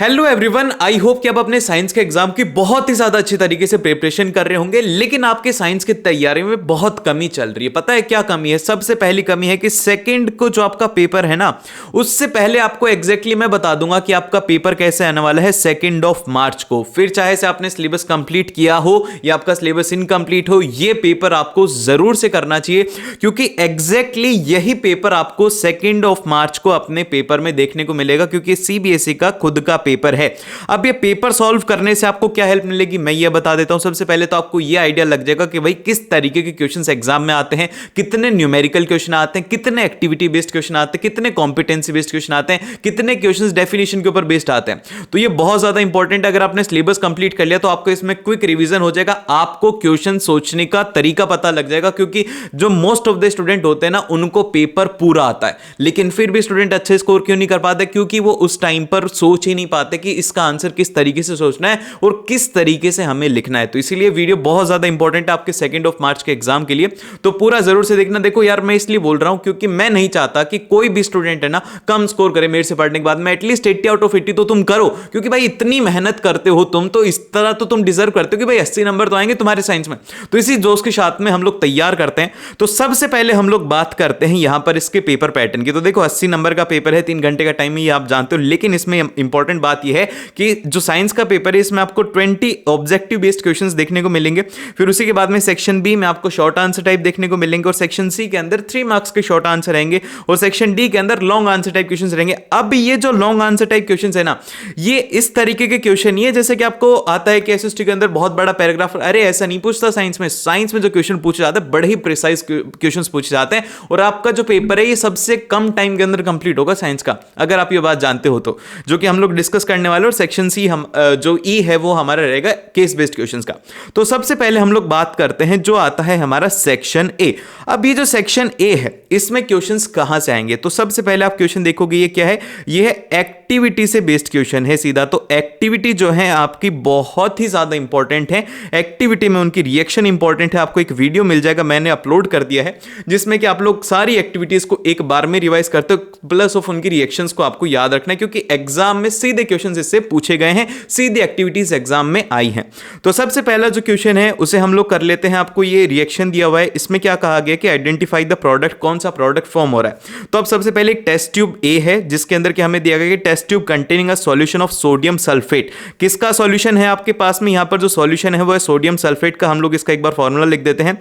Hello everyone, I hope कि आप अपने साइंस के एग्जाम की बहुत ही ज्यादा अच्छी तरीके से प्रिपरेशन कर रहे होंगे। लेकिन आपके साइंस की तैयारी में बहुत कमी चल रही है। पता है क्या कमी है? सबसे पहली कमी है कि सेकंड को जो आपका पेपर है ना, उससे पहले आपको एग्जैक्टली मैं बता दूंगा कि आपका पेपर कैसे आने वाला है 2 मार्च को। फिर चाहे से आपने सिलेबस कंप्लीट किया हो या आपका सिलेबस इनकम्प्लीट हो, ये पेपर आपको जरूर से करना चाहिए, क्योंकि एग्जैक्टली यही पेपर आपको 2 मार्च को अपने पेपर में देखने को मिलेगा, क्योंकि सीबीएसई का खुद का पेपर है। अब ये पेपर सॉल्व करने से आपको क्या हेल्प मिलेगी, मैं ये बता देता हूं। सबसे पहले तो आपको ये आइडिया लग जाएगा कि भाई किस तरीके के क्वेश्चंस एग्जाम में आते हैं, कितने न्यूमेरिकल क्वेश्चन आते हैं, कितने एक्टिविटी बेस्ड क्वेश्चन आते हैं, कितने कॉम्पिटेंसी बेस्ड क्वेश्चन आते हैं, कितने क्वेश्चंस डेफिनेशन के ऊपर बेस्ड आते हैं। तो ये बहुत ज्यादा इंपॉर्टेंट है। अगर आपने सिलेबस कंप्लीट कर लिया तो आपको इसमें क्विक रिवीजन हो जाएगा, आपको क्वेश्चन सोचने का तरीका पता लग जाएगा, क्योंकि जो मोस्ट ऑफ द स्टूडेंट होते हैं ना, उनको पेपर पूरा आता है, लेकिन फिर भी स्टूडेंट अच्छे स्कोर क्यों नहीं कर पाते? क्योंकि वो उस टाइम पर सोच ही नहीं पाते कि इसका आंसर किस तरीके से सोचना है और किस तरीके से हमें लिखना है। तो इसीलिए वीडियो बहुत ज्यादा इंपॉर्टेंट है आपके 2 मार्च के एग्जाम के लिए, तो पूरा जरूर से देखना। देखो यार, मैं इसलिए बोल रहा हूं क्योंकि मैं नहीं चाहता कि कोई भी स्टूडेंट है ना कम स्कोर करे मेरे से पढ़ने के बाद में। एटलीस्ट 80 आउट ऑफ 80 तो तुम करो, क्योंकि भाई इतनी मेहनत करते हो तुम, तो इस तरह तो तुम डिजर्व करते हो कि भाई 80 नंबर तो आएंगे तुम्हारे साइंस में। तो इसी जोश के साथ में हम लोग तैयार करते हैं। तो सबसे पहले हम लोग बात करते हैं यहां पर इसके पेपर पैटर्न की। तो देखो 80 नंबर का पेपर है, 3 घंटे का टाइम है, ये आप जानते हो। लेकिन इसमें इंपॉर्टेंट बात यह है कि जो साइंस का पेपर है, इसमें आपको 20 ऑब्जेक्टिव बेस्ड क्वेश्चंस देखने को मिलेंगे। फिर उसी के बाद में सेक्शन बी में आपको शॉर्ट आंसर टाइप देखने को मिलेंगे, और सेक्शन सी के अंदर 3 मार्क्स के शॉर्ट आंसर रहेंगे, और सेक्शन डी के अंदर लॉन्ग आंसर टाइप क्वेश्चंस रहेंगे। अब ये जो लॉन्ग आंसर टाइप क्वेश्चंस है ना, ये इस तरीके के क्वेश्चन नहीं है जैसे कि आपको आता है कि एसएसटी के अंदर बहुत बड़ा पैराग्राफ। अरे ऐसा नहीं पूछता साइंस में। साइंस में जो क्वेश्चन पूछे जाते हैं बड़े ही प्रिसाइज क्वेश्चंस पूछे जाते हैं, और आपका जो पेपर है ये सबसे कम टाइम के अंदर कंप्लीट होगा साइंस का, अगर आप ये बात जानते हो तो, जो कि हम लोग डिस्कस करने वाले। और सेक्शन सी हम जो ई है वो हमारा रहेगा केस बेस्ड क्वेश्चंस का। तो सबसे पहले हम लोग बात करते हैं जो आता है हमारा सेक्शन ए। अब ये जो सेक्शन ए है, इसमें क्वेश्चंस कहां से आएंगे? तो सबसे पहले आप क्वेश्चन देखोगे, ये क्या है? ये है एक्टिविटी से बेस्ड क्वेश्चन है सीधा। तो एक्टिविटी जो है आपकी बहुत ही ज्यादा इंपॉर्टेंट है। एक्टिविटी में उनकी रिएक्शन इंपॉर्टेंट है। आपको एक वीडियो मिल जाएगा, मैंने अपलोड कर दिया है, जिसमें कि आप लोग सारी एक्टिविटीज को एक बार में रिवाइज करते हो, प्लस ऑफ उनकी रिएक्शंस को आपको याद रखना है, क्योंकि एग्जाम में सीधे क्वेश्चंस इससे पूछे गए हैं, सीधी एक्टिविटीज एग्जाम में आई हैं। तो सबसे पहला जो क्वेश्चन है उसे हम लोग कर लेते हैं। आपको ये रिएक्शन दिया हुआ है, इसमें क्या कहा गया कि आइडेंटिफाई द प्रोडक्ट, कौन सा प्रोडक्ट फॉर्म हो रहा है। तो अब सबसे पहले एक टेस्ट ट्यूब ए है, जिसके अंदर क्या हमें दिया गया कि test tube containing a solution of sodium sulphate. किसका सॉल्यूशन है आपके पास में? यहां पर जो सॉल्यूशन है वो है सोडियम सल्फेट का। हम लोग इसका एक बार फॉर्मूला लिख देते हैं,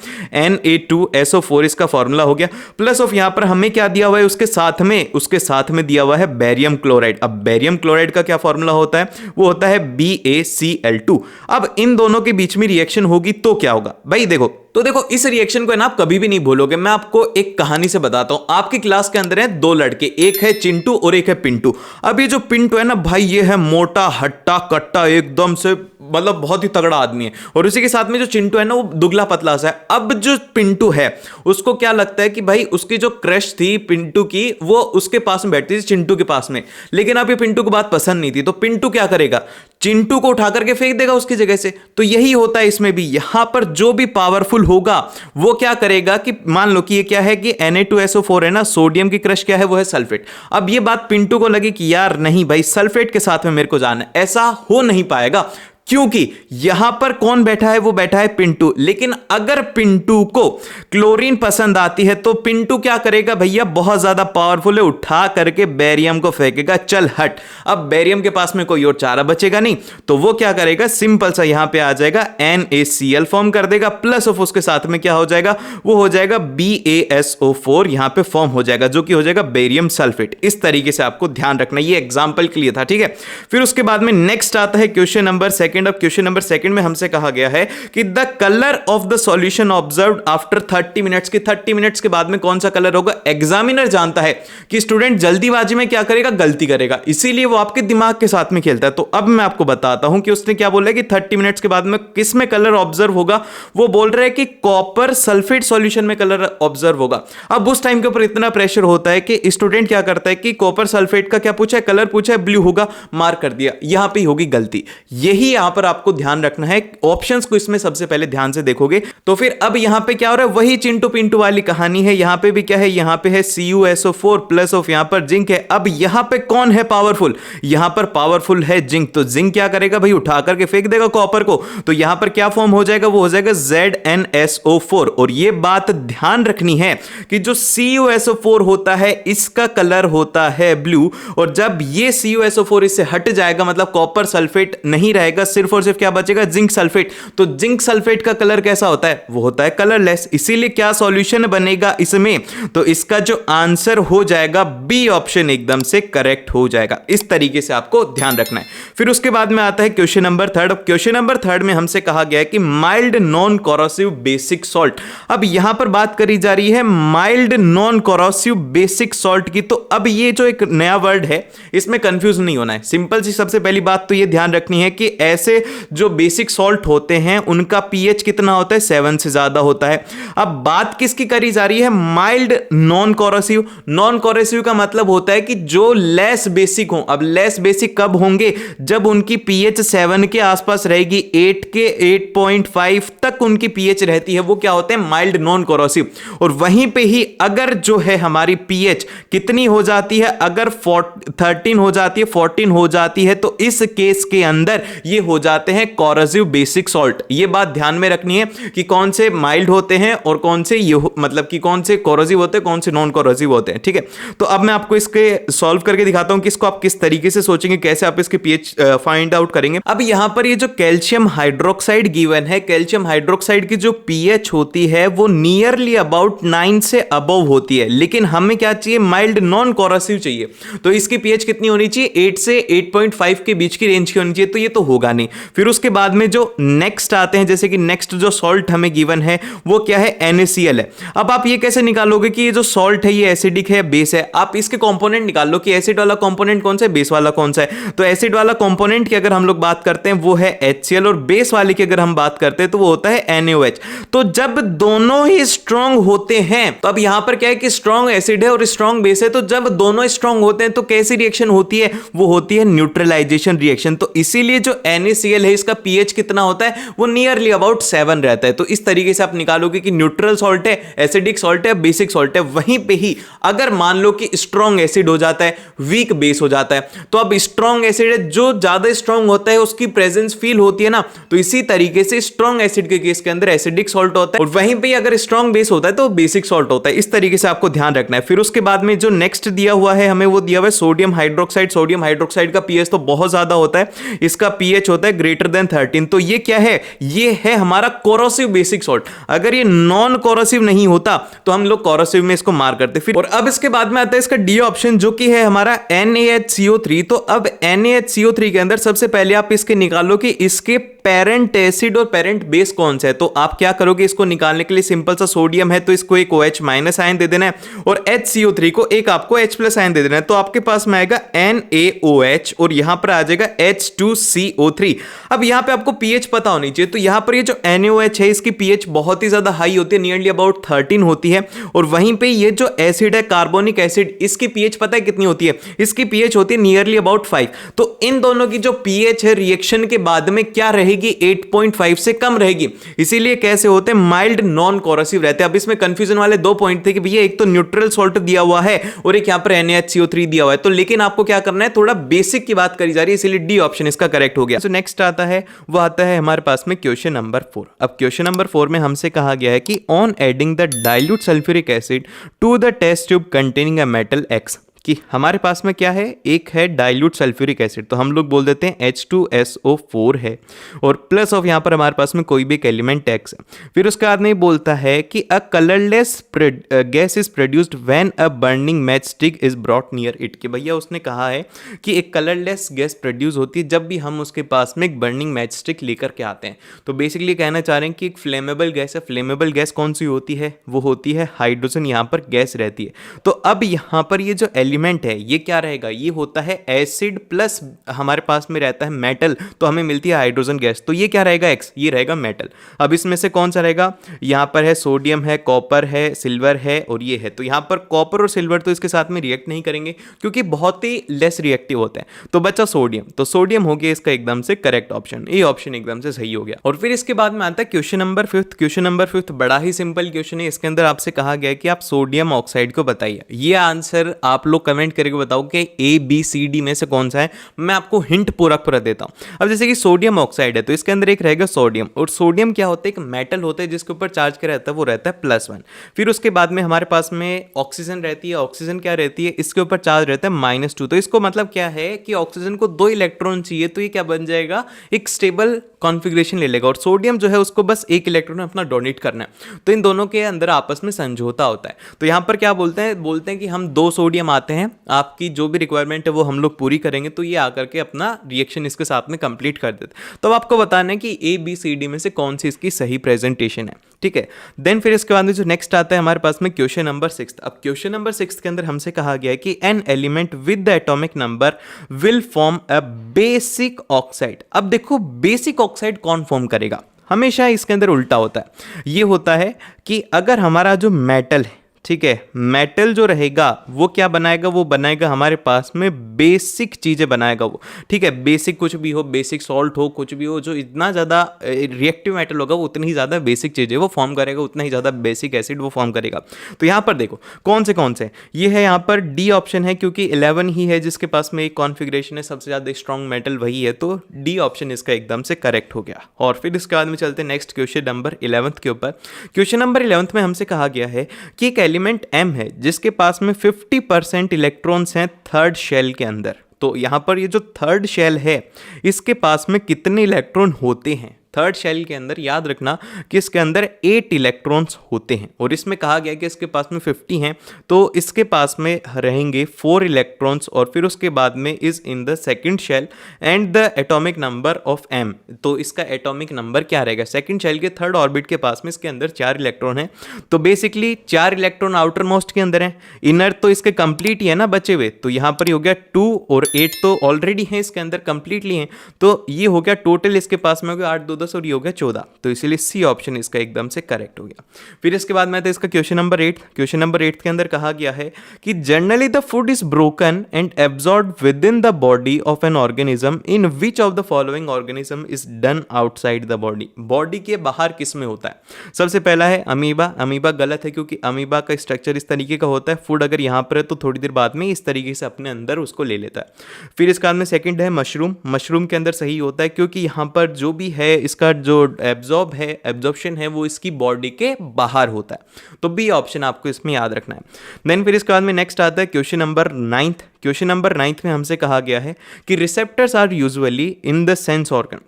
Na2SO4 इसका फॉर्मूला हो गया। प्लस ऑफ यहां पर हमें क्या दिया हुआ है? उसके साथ में दिया हुआ है बेरियम क्लोराइड। अब बेरियम क्लोराइड का क्या फॉर्मूला होता है? वो होता है BaCl2। अब इन दोनों के बीच में रिएक्शन होगी तो क्या होगा भाई? देखो इस रिएक्शन को है ना आप कभी भी नहीं भूलोगे। मैं आपको एक कहानी से बताता हूं। आपकी क्लास के अंदर है 2 लड़के, एक है चिंटू और एक है पिंटू। अब ये जो पिंटू है ना भाई, ये है मोटा हट्टा कट्टा, एकदम से मतलब बहुत ही तगड़ा आदमी है, और उसी के साथ में जो चिंटू है ना वो दुबला पतला सा है। अब जो पिंटू है उसको क्या लगता है कि भाई उसकी जो क्रश थी पिंटू की, वो उसके पास में बैठती थी, चिंटू के पास में। लेकिन अब ये पिंटू को बात पसंद नहीं थी, तो पिंटू क्या करेगा? चिंटू को उठा करके फेंक देगा उसकी जगह से। तो यही होता है इसमें भी। यहां पर जो भी पावरफुल होगा वो क्या करेगा कि मान लो कि ये क्या है कि Na2SO4 है ना, सोडियम की क्रश क्या है? वो है सल्फेट। अब ये बात पिंटू को लगी कि यार नहीं भाई, सल्फेट के साथ में मेरे को जाना है। ऐसा हो नहीं पाएगा, क्योंकि यहां पर कौन बैठा है? वो बैठा है पिंटू। लेकिन अगर पिंटू को क्लोरीन पसंद आती है तो पिंटू क्या करेगा भैया? बहुत ज्यादा पावरफुल है, उठा करके बेरियम को फेंकेगा, चल हट। अब बेरियम के पास में कोई और चारा बचेगा नहीं, तो वो क्या करेगा? सिंपल सा यहां पे आ जाएगा NaCl फॉर्म कर देगा, प्लस ऑफ उसके साथ में क्या हो जाएगा? वो हो जाएगा BaSO4 यहां पे फॉर्म हो जाएगा, जो कि हो जाएगा बेरियम सल्फेट। इस तरीके से आपको ध्यान रखना, ये एग्जाम्पल के लिए था, ठीक है। फिर उसके बाद में नेक्स्ट आता है क्वेश्चन नंबर 2। अब क्वेश्चन नंबर 2 में हमसे कहा गया है कि the colour of the solution observed after 30 minutes की 30 मिनट्स के बाद में कौन सा कलर होगा? एग्जामिनर जानता है कि स्टूडेंट जल्दीबाजी में क्या करेगा? गलती करेगा, इसीलिए वो आपके दिमाग के साथ में खेलता है। तो अब मैं आपको बताता हूं कि उसने क्या बोला है कि 30 मिनट्स के बाद में किस में कलर ऑब्जर्व होगा। वो बोल रहा है कि कॉपर सल्फेट सॉल्यूशन में कलर ऑब्जर्व होगा। अब उस टाइम के ऊपर इतना प्रेशर होता है कि स्टूडेंट क्या करता है कि कॉपर सल्फेट का क्या पूछा है? कलर पूछा है, ब्लू होगा, मार्क कर दिया। यहां पे होगी गलती। यही यहां पर आपको ध्यान रखना है, ऑप्शंस को इसमें सबसे पहले ध्यान से देखोगे तो फिर अब यहां पे क्या हो रहा है, वही चिंटू पिंटू वाली कहानी है। यहां पे भी क्या है, यहां पे है CuSO4 प्लस ऑफ यहां पर जिंक है। अब यहां पे कौन है पावरफुल, यहां पर पावरफुल है जिंक, तो जिंक क्या करेगा भाई, उठा करके फेंक देगा कॉपर को, तो यहां पर क्या फॉर्म हो जाएगा, वो हो जाएगा ZnSO4। और ये बात ध्यान रखनी है कि जो CuSO4 होता है इसका कलर होता है ब्लू, और जब ये CuSO4 इससे हट जाएगा, मतलब कॉपर सल्फेट नहीं रहेगा, सिर्फ और सिर्फ क्या बचेगा, जिंक सल्फेट। तो जिंक सल्फेट का कलर कैसा होता है, वो होता है कलरलेस। इसीलिए क्या सॉल्यूशन बनेगा इसमें, तो इसका जो आंसर हो जाएगा बी ऑप्शन एकदम से करेक्ट हो जाएगा। इस तरीके से आपको ध्यान रखना है। फिर उसके बाद में आता है question number third. Question number third में हमसे कहा गया है कि mild non corrosive basic salt. अब यहां पर बात करी जा रही है mild non corrosive basic salt की। तो अब ये जो एक नया वर्ड है इसमें कंफ्यूज नहीं होना है। सिंपल सी सबसे पहली बात तो ये ध्यान रखनी है कि ऐसे जो बेसिक सॉल्ट होते हैं उनका पीएच कितना होता है, 7 से ज्यादा होता है। अब बात किसकी करी जा रही है, mild non corrosive. Non corrosive का मतलब होता है कि जो लेस बेसिक हो। अब लेस बेसिक कब होंगे, जब उनकी पीएच 7 के आसपास रहेगी, 8 के 8.5 तक उनकी पीएच रहती है, वो क्या होते हैं, माइल्ड नॉन कोरोसिव। और वहीं पे ही अगर जो है हमारी पीएच कितनी हो जाती है, अगर 13 हो जाती है, 14 हो जाती है, तो इस केस के अंदर ये हो जाते हैं कोरोसिव बेसिक सॉल्ट। ये बात ध्यान में रखनी है कि कौन से माइल्ड होते हैं और कौन से ये मतलब कि कौन से कोरोसिव होते हैं, कौन से नॉन कोरोसिव होते हैं। ठीक है, तो अब मैं आपको इसके सॉल्व करके दिखाता हूं कि इसको आप किस तरीके से सोचेंगे, कैसे आप इसके पीएच फाइंड आउट करेंगे। अब यहां पर ये जो कैल्शियम हाइड्रोक्साइड गिवन है, कैल्शियम हाइड्रोक्साइड की जो पीएच होती है वो नियरली अबाउट 9 से अबव होती है, लेकिन हमें क्या चाहिए, माइल्ड नॉन कोरोसिव चाहिए। तो इसकी पीएच कितनी होनी चाहिए, 8 से 8.5 के बीच की रेंज की होनी चाहिए। तो ये तो होगा नहीं। फिर उसके बाद में जो नेक्स्ट आते हैं, जैसे कि नेक्स्ट जो सॉल्ट हमें गिवन है वो क्या है, NaCl है। अब आप ये कैसे निकालोगे कि ये जो सॉल्ट है ये एसिडिक है, बेस है। आप इसके कंपोनेंट निकाल लो कि एसिड वाला कंपोनेंट कौन सा है, बेस वाला कौन सा है। तो एसिड वाला कंपोनेंट की अगर हम लोग बात करते हैं वो है HCl, और बेस वाले की अगर हम बात करते हैं तो वो होता है NaOH। तो जब दोनों ही स्ट्रांग होते हैं, तो अब यहां पर क्या है कि स्ट्रांग एसिड है और स्ट्रांग बेस है, तो जब दोनों स्ट्रांग होते हैं तो कैसी रिएक्शन होती है, वो होती है न्यूट्रलाइजेशन रिएक्शन। तो इसीलिए जो NaCl है इसका पीएच कितना होता है, वो नियरली अबाउट 7 रहता है। तो इस तरीके से आप निकालोगे कि न्यूट्रल सॉल्ट है, एसिडिक सॉल्ट है, बेसिक सॉल्ट है। वहीं पे ही अगर मान लो कि स्ट्रांग एसिड हो जाता है, वीक बेस हो जाता है, तो अब स्ट्रांग एसिड है, जो ज्यादा स्ट्रांग होता है उसकी प्रेजेंस फील होती है ना, तो इसी तरीके से स्ट्रांग एसिड के केस के अंदर एसिडिक सॉल्ट होता है, और वहीं पे अगर स्ट्रांग बेस होता है तो बेसिक सॉल्ट होता है। इस तरीके से आपको ध्यान रखना है। फिर उसके बाद में जो नेक्स्ट दिया हुआ है हमें, वो दिया हुआ है सोडियम हाइड्रोक्साइड। सोडियम हाइड्रोक्साइड का पीएच तो बहुत ज्यादा होता है, इसका पीएच होता है ग्रेटर देन 13। तो ये क्या है, ये है हमारा कोरोसिव बेसिक सॉल्ट। अगर ये नॉन कोरोसिव नहीं होता तो हम लोग कोरोसिव में इसको मार करते। फिर और अब इसके बाद में आता है इसका डी ऑप्शन, जो कि है हमारा NaHCO3। तो अब NaHCO3 के अंदर सबसे पहले आप इसके निकालो कि इसके पेरेंट एसिड और पेरेंट बेस कौन सा है। तो आप क्या करोगे, इसको निकालने के लिए सिंपल सा सोडियम है तो इसको एक OH माइनस आयन दे देना है, और HCO3 को एक आपको H प्लस आयन दे देना है। तो आपके पास में आएगा NaOH और यहां पर आ जाएगा H2CO3। अब यहां पे आपको पीएच पता होनी चाहिए। तो यहां पर ये जो NaOH है इसकी पीएच बहुत ही ज्यादा हाई होती है, नियरली अबाउट 13 होती है। और वहीं पे ये जो एसिड है कार्बोनिक एसिड, इसकी पीएच पता है कितनी होती है, इसकी पीएच होती है नियरली अबाउट 5। तो इन दोनों की जो पीएच है रिएक्शन के बाद में क्या रहेगी, 8.5 से कम रहेगी। इसीलिए कैसे होते हैं, माइल्ड नॉन कोरोसिव रहते हैं। अब इसमें कंफ्यूजन वाले दो पॉइंट थे कि भैया एक तो न्यूट्रल सॉल्ट दिया हुआ है और एक यहां पर NaHCO3 दिया हुआ है। तो लेकिन आपको क्या करना है, थोड़ा बेसिक की बात करी जा रही है, इसीलिए डी ऑप्शन इसका करेक्ट हो गया। तो नेक्स्ट आता है, वो आता है हमारे पास में क्वेश्चन नंबर 4। अब क्वेश्चन नंबर 4 में हमसे कहा गया है कि on adding the dilute sulphuric acid to the test tube containing a metal X, कि हमारे पास में क्या है, एक है डाइल्यूट सल्फ्यूरिक एसिड, तो हम लोग बोल देते हैं H2SO4 है, और प्लस ऑफ यहाँ पर हमारे पास में कोई भी एक एलिमेंट X है। फिर उसके बाद में बोलता है कि a colourless gas is produced when a burning match stick is brought near it. कि भैया उसने कहा है कि एक कलरलेस गैस प्रोड्यूस होती है जब भी हम उसके पास में एक बर्निंग मैच स्टिक लेकर के आते हैं। तो बेसिकली कहना चाह रहे हैं कि एक फ्लेमेबल गैस है। फ्लेमेबल गैस कौन सी होती है, वो होती है हाइड्रोजन, यहाँ पर गैस रहती है। तो अब यहाँ पर ये जो एलिमेंट है ये क्या रहेगा, ये होता है एसिड प्लस हमारे पास में रहता है मेटल, तो हमें मिलती है हाइड्रोजन गैस, तो ये क्या रहेगा X, ये रहेगा मेटल। अब इसमें से कौन सा रहेगा, यहाँ पर है सोडियम है, कॉपर है, सिल्वर है और ये है, तो यहाँ पर कॉपर और सिल्वर तो इसके साथ में रिएक्ट नहीं करेंगे क्योंकि बहुत ही लेस रिएक्टिव होते हैं, तो बचा सोडियम, तो सोडियम हो गया इसका एकदम से करेक्ट ऑप्शन, ये ऑप्शन एकदम से सही हो गया। और फिर इसके बाद में आता है क्वेश्चन नंबर 5। क्वेश्चन नंबर 5 बड़ा ही सिंपल क्वेश्चन है, इसके अंदर आपसे कहा गया है कि आप सोडियम ऑक्साइड को बताइए। ये आंसर आप लोग कमेंट करके बताओ कि ABCD में से कौन सा है, मैं आपको हिंट पूरा देता हूं। अब जैसे कि सोडियम ऑक्साइड है तो इसके अंदर एक रहेगा सोडियम, और सोडियम क्या होता है, एक मेटल होता है जिसके ऊपर चार्ज क्या रहता है, वो रहता है +1। फिर उसके बाद में हमारे पास में ऑक्सीजन रहती है, ऑक्सीजन क्या रहती है, इसके ऊपर चार्ज रहता है -2, तो इसको मतलब क्या है कि ऑक्सीजन को 2 इलेक्ट्रॉन चाहिए, तो ये क्या बन जाएगा, एक स्टेबल कॉन्फ़िगरेशन ले लेगा, और सोडियम जो है उसको बस 1 इलेक्ट्रॉन अपना डोनेट करना है, तो इन दोनों के अंदर आपस में समझौता होता है। तो यहाँ पर क्या बोलते हैं कि हम 2 सोडियम आते हैं, आपकी जो भी रिक्वायरमेंट है वो हम लोग पूरी करेंगे, तो ये आकर के अपना रिएक्शन इसके साथ में कंप्लीट कर देते हैं। तो आपको बताना है कि ABCD में से कौन सी इसकी सही प्रेजेंटेशन है, ठीक है। देन फिर इसके बाद में जो नेक्स्ट आता है हमारे पास में क्वेश्चन नंबर 6। अब क्वेश्चन नंबर 6 के अंदर हमसे कहा गया है कि an element with the atomic number will form a basic oxide. अब देखो बेसिक ऑक्साइड कौन फॉर्म करेगा, हमेशा इसके अंदर उल्टा होता है। ये होता है कि अगर हमारा जो मेटल है, ठीक है, मेटल जो रहेगा वो क्या बनाएगा, वो बनाएगा हमारे पास में बेसिक चीज़ें बनाएगा वो, ठीक है। बेसिक कुछ भी हो, बेसिक सॉल्ट हो, कुछ भी हो, जो इतना ज़्यादा रिएक्टिव मेटल होगा वो उतनी ही ज़्यादा बेसिक चीज़ें वो फॉर्म करेगा, उतना ही ज़्यादा बेसिक एसिड वो फॉर्म करेगा। तो यहाँ पर देखो कौन से ये है, यहाँ पर D ऑप्शन है क्योंकि 11 ही है जिसके पास में एक कॉन्फ़िगरेशन है, सबसे ज़्यादा स्ट्रॉन्ग मेटल वही है, तो D ऑप्शन इसका एकदम से करेक्ट हो गया। और फिर इसके बाद में चलते हैं नेक्स्ट क्वेश्चन नंबर 11 के ऊपर। क्वेश्चन नंबर 11 में हमसे कहा गया है कि एक एलिमेंट M है जिसके पास में 50% इलेक्ट्रॉन्स हैं थर्ड शेल के अंदर। तो यहां पर ये जो थर्ड शेल है इसके पास में कितने इलेक्ट्रॉन होते हैं, थर्ड शेल के अंदर याद रखना कि इसके अंदर 8 इलेक्ट्रॉन्स होते हैं, और इसमें कहा गया कि इसके पास में 50 हैं, तो इसके पास में रहेंगे 4 इलेक्ट्रॉन्स, और फिर उसके बाद में is in the second shell and the atomic number of M। तो इसका एटॉमिक नंबर क्या रहेगा, सेकंड शेल के थर्ड ऑर्बिट के पास में इसके अंदर 4 इलेक्ट्रॉन है, तो बेसिकली 4 इलेक्ट्रॉन आउटर मोस्ट के अंदर है, इनर तो इसके कंप्लीट ही है ना बचे हुए, तो यहाँ पर हो गया 2 और 8 तो ऑलरेडी है इसके अंदर कंप्लीटली है, तो ये हो गया टोटल इसके पास में हो गया 8 2 10 और ये हो गया 14, तो इसीलिए C ऑप्शन इसका एकदम से करेक्ट हो गया। फिर इसके बाद में इसका क्वेश्चन नंबर 8। क्वेश्चन नंबर 8 के अंदर कहा गया है कि generally the food is broken and absorb with in the body of an organism in which of the following organism is done outside the body. Body के बाहर किस में होता है, सबसे पहला है अमीबा। अमीबा गलत है क्योंकि अमीबा का स्ट्रक्चर इस तरीके का होता है, फूड अगर यहाँ पर है तो थोड़ी देर बाद में इस तरीके से अपने अंदर उसको ले लेता है। फिर इसके बाद में सेकंड है मशरूम। मशरूम के अंदर सही होता है क्योंकि यहाँ पर जो भी है इसका जो एब्जॉर्प्शन है वो इसकी बॉडी के बाहर होता है, तो B ऑप्शन आपको इसमें याद रखना है। देन फिर इसके बाद में नेक्स्ट आता है क्वेश्चन नंबर 9। क्वेश्चन नंबर 9 में हमसे कहा गया है कि receptors are usually in the sense organ,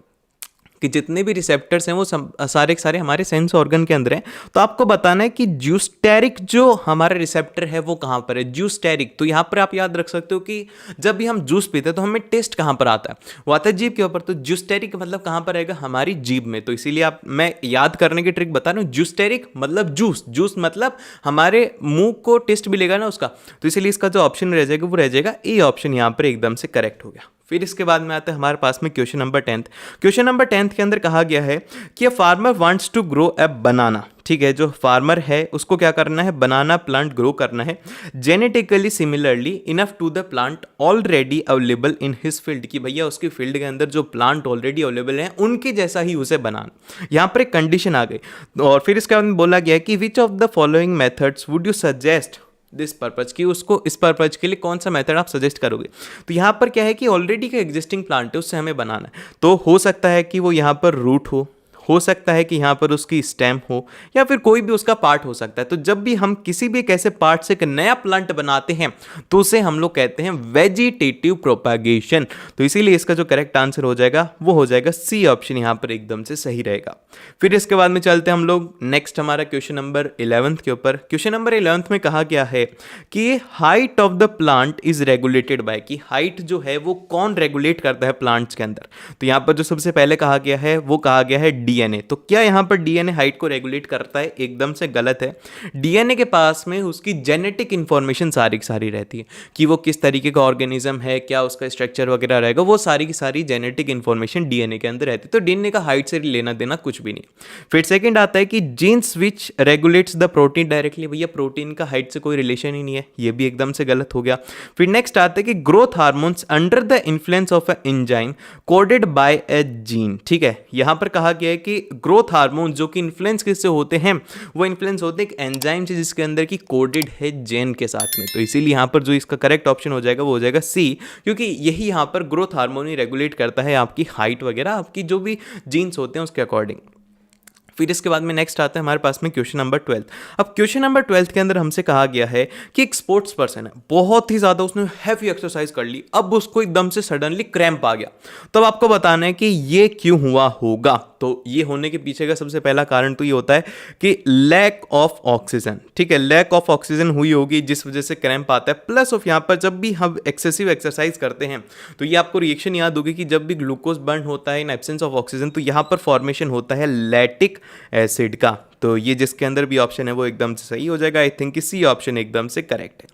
कि जितने भी रिसेप्टर्स हैं वो सारे के सारे हमारे सेंस ऑर्गन के अंदर हैं। तो आपको बताना है कि ज्यूस्टेरिक जो हमारा रिसेप्टर है वो कहाँ पर है, ज्यूस्टेरिक। तो यहाँ पर आप याद रख सकते हो कि जब भी हम जूस पीते हैं तो हमें टेस्ट कहाँ पर आता है, वो आता है जीभ के ऊपर, तो ज्यूस्टेरिक मतलब कहाँ पर रहेगा, हमारी जीभ में। तो इसीलिए मैं याद करने की ट्रिक बता रहा हूँ, ज्यूस्टेरिक मतलब जूस, जूस मतलब हमारे मुंह को टेस्ट मिलेगा ना उसका, तो इसीलिए इसका जो ऑप्शन रह जाएगा वो रह जाएगा ए ऑप्शन, यहाँ पर एकदम से करेक्ट हो गया। फिर इसके बाद में आता है हमारे पास में क्वेश्चन नंबर 10। क्वेश्चन नंबर 10 के अंदर कहा गया है कि a farmer wants to grow a banana, ठीक है, जो फार्मर है उसको क्या करना है, बनाना प्लांट ग्रो करना है, genetically similarly enough to the plant already available in his field, कि भैया उसकी फील्ड के अंदर जो प्लांट ऑलरेडी अवेलेबल हैं उनके जैसा ही उसे बनाना। यहाँ पर एक कंडीशन आ गई, और फिर इसके बाद में बोला गया कि which of the following methods would you suggest this purpose, कि उसको इस पर्पज के लिए कौन सा मेथड आप सजेस्ट करोगे। तो यहाँ पर क्या है कि ऑलरेडी का एग्जिस्टिंग प्लांट है उससे हमें बनाना है, तो हो सकता है कि वो यहाँ पर रूट हो सकता है कि यहाँ पर उसकी स्टेम हो, या फिर कोई भी उसका पार्ट हो सकता है। तो जब भी हम किसी भी एक ऐसे पार्ट से एक नया प्लांट बनाते हैं तो उसे हम लोग कहते हैं वेजिटेटिव प्रोपागेशन। तो इसीलिए इसका जो करेक्ट आंसर हो जाएगा वो हो जाएगा C ऑप्शन, यहाँ पर एकदम से सही रहेगा। फिर इसके बाद में चलते हैं हम लोग नेक्स्ट हमारा क्वेश्चन नंबर 11 के ऊपर। क्वेश्चन नंबर 11 में कहा गया है कि height of the plant is regulated by, कि हाइट जो है वो कौन रेगुलेट करता है प्लांट्स के अंदर। तो यहाँ पर जो सबसे पहले कहा गया है वो कहा गया है डीएनए। तो क्या यहाँ पर डीएनए हाइट को रेगुलेट करता है? एकदम से गलत है। डीएनए के पास में उसकी जेनेटिक इंफॉर्मेशन सारी की सारी रहती है कि वो किस तरीके का ऑर्गेनिज्म है, क्या उसका स्ट्रक्चर वगैरह रहेगा, वो सारी की सारी जेनेटिक इंफॉर्मेशन डीएनए के अंदर रहती है। तो डीएनए का हाइट से लेना देना कुछ भी नहीं। फिर सेकंड आता है कि jeans which regulates the protein directly. भैया प्रोटीन का हाइट से कोई रिलेशन ही नहीं है, ये भी एकदम से गलत हो गया। फिर नेक्स्ट आता है कि growth hormones under the influence of a enzyme coded by A gene. ठीक है, यहां पर कहा गया है कि ग्रोथ हार्मोन जो कि इन्फ्लुएंस किससे होते हैं, वो इन्फ्लुएंस होते हैं एक एंजाइम से जिसके अंदर की कोडेड है जेन के साथ में। तो इसीलिए यहां पर जो इसका करेक्ट ऑप्शन हो जाएगा वो हो जाएगा सी, क्योंकि यही यहां पर ग्रोथ हार्मोन ही रेगुलेट करता है आपकी हाइट वगैरह, आपकी जो भी जीन्स होते हैं उसके अकॉर्डिंग। फिर इसके बाद में नेक्स्ट आता है हमारे पास में क्वेश्चन नंबर 12। अब क्वेश्चन नंबर 12 के अंदर हमसे कहा गया है कि एक स्पोर्ट्स पर्सन है, बहुत ही ज़्यादा उसने हैवी एक्सरसाइज कर ली, अब उसको एकदम से सडनली क्रैम्प आ गया। तो अब आपको बताना है कि ये क्यों हुआ होगा। तो ये होने के पीछे का सबसे पहला कारण तो ये होता है कि लैक ऑफ ऑक्सीजन। ठीक है, लैक ऑफ ऑक्सीजन हुई होगी जिस वजह से क्रैम्प आता है। प्लस ऑफ यहाँ पर जब भी हम एक्सेसिव एक्सरसाइज करते हैं तो ये आपको रिएक्शन याद होगी कि जब भी ग्लूकोज बर्न होता है इन एब्सेंस ऑफ ऑक्सीजन तो यहाँ पर फॉर्मेशन होता है लैक्टिक एसिड का। तो ये जिसके अंदर भी ऑप्शन है वो एकदम से सही हो जाएगा। आई थिंक कि सी ऑप्शन एकदम से करेक्ट है।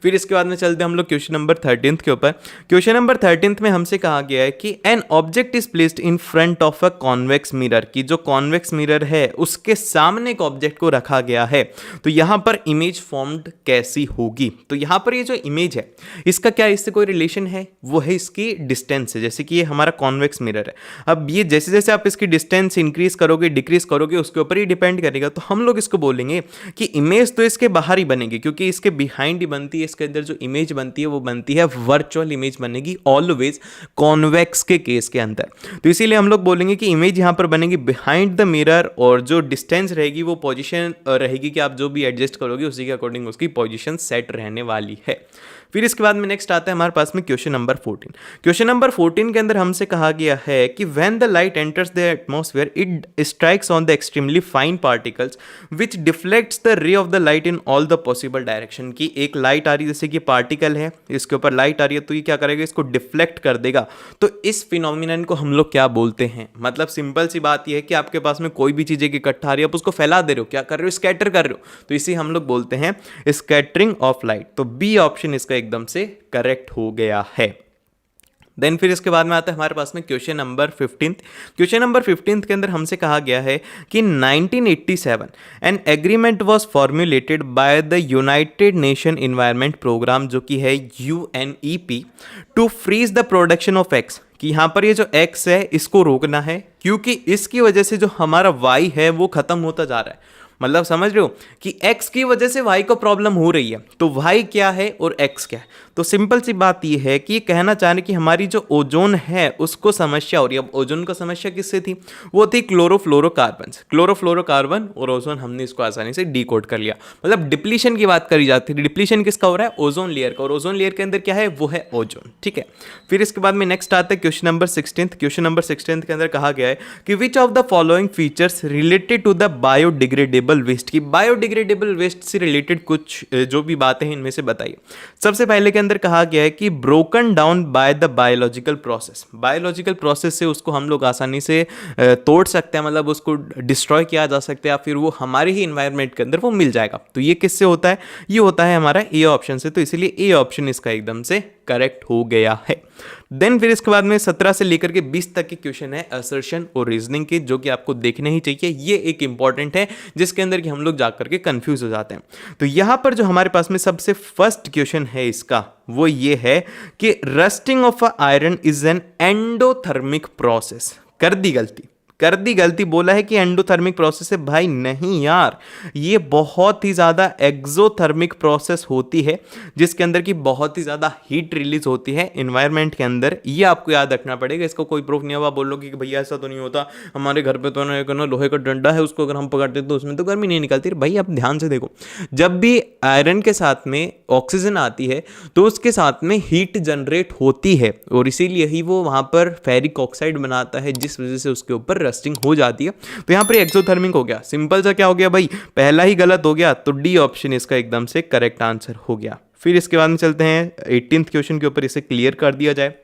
फिर इसके बाद में चलते हैं हम लोग क्वेश्चन नंबर 13 के ऊपर। क्वेश्चन नंबर 13 में हमसे कहा गया है कि an object is placed in front of a convex mirror, की जो कॉन्वेक्स मिरर है उसके सामने एक ऑब्जेक्ट को रखा गया है। तो यहाँ पर इमेज फॉर्म्ड कैसी होगी? तो यहाँ पर ये जो इमेज है इसका क्या इससे कोई रिलेशन है? वो है इसकी डिस्टेंस से। जैसे कि ये हमारा कॉन्वेक्स मिरर है, अब ये जैसे जैसे आप इसकी डिस्टेंस इंक्रीज करोगे डिक्रीज करोगे उसके ऊपर ही डिपेंड करेगा। तो हम लोग इसको बोलेंगे कि इमेज तो इसके बाहर ही बनेगी, क्योंकि इसके बिहाइंड ही बनती है। इसके अंदर जो इमेज बनती है वो बनती है वर्चुअल इमेज बनेगी ऑलवेज कॉन्वेक्स के केस के अंदर। तो इसीलिए हम लोग बोलेंगे कि इमेज यहां पर बनेगी बिहाइंड द मिरर, और जो डिस्टेंस रहेगी वो पोजीशन रहेगी कि आप जो भी एडजस्ट करोगे उसी के अकॉर्डिंग उसकी पोजीशन सेट रहने वाली है। फिर इसके बाद में नेक्स्ट आता है हमारे पास में क्वेश्चन नंबर 14। क्वेश्चन नंबर 14 के अंदर हमसे कहा गया है कि when the light enters the atmosphere it strikes on the extremely fine particles which deflects the ray of the light in all the possible direction. की एक लाइट आ रही है, जैसे कि पार्टिकल है, इसके ऊपर लाइट आ रही है, तो ये क्या करेगा, इसको डिफ्लेक्ट कर देगा। तो इस फिनोमिनन को हम लोग क्या बोलते हैं? मतलब सिंपल सी बात यह है कि आपके पास में कोई भी चीज़ एक इकट्ठा आ रही है, आप उसको फैला दे रहे हो, क्या कर रहे हो, स्कैटर कर रहे हो। तो इसे हम लोग बोलते हैं स्कैटरिंग ऑफ लाइट। तो बी ऑप्शन इसका एकदम से करेक्ट हो गया है। देन फिर इसके बाद में आता है हमारे पास में क्वेश्चन नंबर 15। क्वेश्चन नंबर 15 के अंदर हमसे कहा गया है कि 1987 an agreement was formulated by the United Nation Environment Programme, जो कि है UNEP, to freeze the production of X. कि यहाँ पर ये जो एक्स है इसको रोकना है, क्योंकि इसकी वजह से जो हमारा वाई है वो खत्म होता जा रहा है। मतलब समझ रहे हो कि x की वजह से y को प्रॉब्लम हो रही है। तो y क्या है और x क्या है? तो सिंपल सी बात ये है कि कहना चाह रहे कि हमारी जो ओजोन है उसको समस्या हो रही है। अब ओजोन को समस्या किससे थी? वो थी क्लोरोफ्लोरोकार्बन। क्लोरोफ्लोरोकार्बन और ओजोन, हमने इसको आसानी से डिकोड कर लिया। मतलब डिप्लीशन की बात करी जाती है। डिप्लीशन किसका हो रहा है? ओजोन लेयर का, और ओजोन लेयर के अंदर क्या है? वो है ओजोन। ठीक है, फिर इसके बाद में नेक्स्ट आता है क्वेश्चन नंबर 16। क्वेश्चन नंबर 16 के अंदर कहा गया है कि which of the following features related to the biodegradable waste. की बायोडिग्रेडेबल वेस्ट से रिलेटेड कुछ जो भी बातें हैं इनमें से बताइए। सबसे पहले के अंदर कहा गया है कि broken down by the biological process. Biological process से उसको हम लोग आसानी से तोड़ सकते हैं, मतलब उसको डिस्ट्रॉय किया जा सकता है, या फिर वो हमारे ही इन्वायरमेंट के अंदर वो मिल जाएगा। तो ये किससे होता है? ये होता है हमारा ए ऑप्शन से। तो इसीलिए ए ऑप्शन इसका एकदम से करेक्ट हो गया है। देन फिर इसके बाद में 17 से लेकर के 20 तक के क्वेश्चन है असर्शन और रीजनिंग के, जो कि आपको देखने ही चाहिए। ये एक इंपॉर्टेंट है जिसके अंदर कि हम लोग जाकर के कंफ्यूज हो जाते हैं। तो यहां पर जो हमारे पास में सबसे फर्स्ट क्वेश्चन है इसका, वो ये है कि rusting of iron is an endothermic process. कर दी गलती, बोला है कि एंडोथर्मिक प्रोसेस है। भाई नहीं यार, ये बहुत ही ज़्यादा एक्सोथर्मिक प्रोसेस होती है जिसके अंदर की बहुत ही ज़्यादा हीट रिलीज होती है इन्वायरमेंट के अंदर। ये आपको याद रखना पड़ेगा। इसको कोई प्रूफ नहीं हुआ, बोलोगे कि भैया ऐसा तो नहीं होता, हमारे घर पे तो ना लोहे का डंडा है, उसको अगर हम पकड़ते तो उसमें तो गर्मी नहीं निकलती। भाई आप ध्यान से देखो, जब भी आयरन के साथ में ऑक्सीजन आती है तो उसके साथ में हीट जनरेट होती है, और इसीलिए ही वो वहाँ पर फेरिक ऑक्साइड बनाता है, जिस वजह से उसके ऊपर रस्टिंग हो जाती है। तो यहाँ पर एक्सोथर्मिक हो गया। सिंपल सा क्या हो गया भाई, पहला ही गलत हो गया। तो डी ऑप्शन इसका एकदम से करेक्ट आंसर हो गया। फिर इसके बाद में चलते हैं 18th क्वेश्चन के ऊपर, इसे क्लियर कर दिया जाए।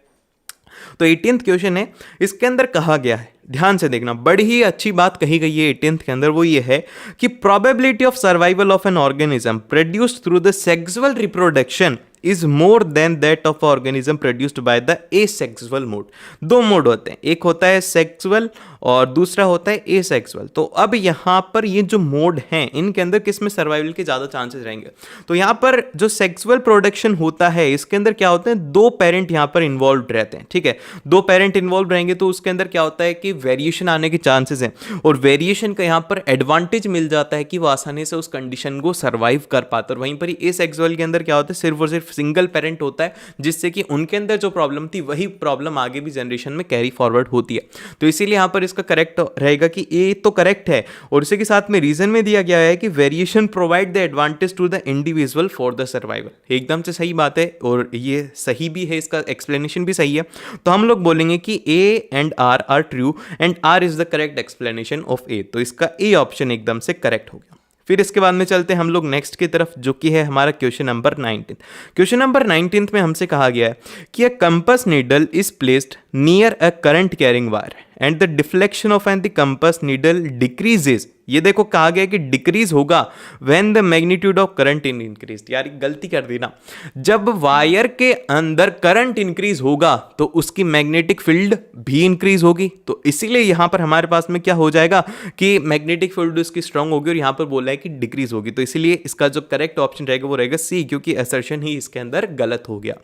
तो 18th क्वेश्चन है, इसके अंदर कहा गया है ध्यान से देखना, बड़ी ही अच्छी बात कही गई है 18th के अंदर, वो ये है कि probability of survival of an organism produced through the sexual reproduction is more than that of organism produced by the asexual mode. दो मोड होते हैं, एक होता है सेक्सुअल और दूसरा होता है एसेक्सुअल। तो अब यहाँ पर ये जो मोड हैं इनके अंदर किस में सर्वाइवल के ज़्यादा चांसेस रहेंगे? तो यहाँ पर जो सेक्सुअल प्रोडक्शन होता है इसके अंदर क्या होते हैं, दो पेरेंट यहाँ पर इन्वॉल्व रहते हैं, ठीक है। दो पेरेंट इन्वॉल्व रहेंगे तो उसके अंदर क्या होता है कि वेरिएशन आने के चांसेस हैं, और वेरिएशन का यहाँ पर एडवांटेज मिल जाता है कि वो आसानी से उस कंडीशन को सर्वाइव कर पाता है। वहीं पर एसेक्सुअल के अंदर क्या होता है, सिर्फ और सिर्फ सिंगल पेरेंट होता है, जिससे कि उनके अंदर जो प्रॉब्लम थी वही प्रॉब्लम आगे भी जनरेशन में कैरी फॉरवर्ड होती है। तो इसीलिए यहां पर इसका करेक्ट रहेगा कि ए तो करेक्ट है, और इसी के साथ में रीजन में दिया गया है कि variation provide the advantage to the individual for the survival. एकदम से सही बात है और ये सही भी है, इसका एक्सप्लेनेशन भी सही है। तो हम लोग बोलेंगे कि A and R are true and R is the correct explanation of A. तो इसका ए ऑप्शन एकदम से करेक्ट हो गया। फिर इसके बाद में चलते हैं हम लोग नेक्स्ट की तरफ, जो कि है हमारा क्वेश्चन नंबर 19। क्वेश्चन नंबर 19 में हमसे कहा गया है कि a compass needle is placed near a current carrying wire and the deflection of an the compass needle decreases. ये देखो कहा गया कि डिक्रीज होगा when the magnitude of current in increase. यार गलती कर दी ना, जब वायर के अंदर करंट इंक्रीज होगा तो उसकी मैग्नेटिक फील्ड भी इंक्रीज होगी। तो इसीलिए यहां पर हमारे पास में क्या हो जाएगा कि मैग्नेटिक फील्ड उसकी स्ट्रांग होगी, और यहां पर बोला है कि डिक्रीज होगी। तो इसीलिए इसका जो करेक्ट ऑप्शन रहेगा वो रहेगा सी, क्योंकि असर्शन ही इसके अंदर गलत हो गया।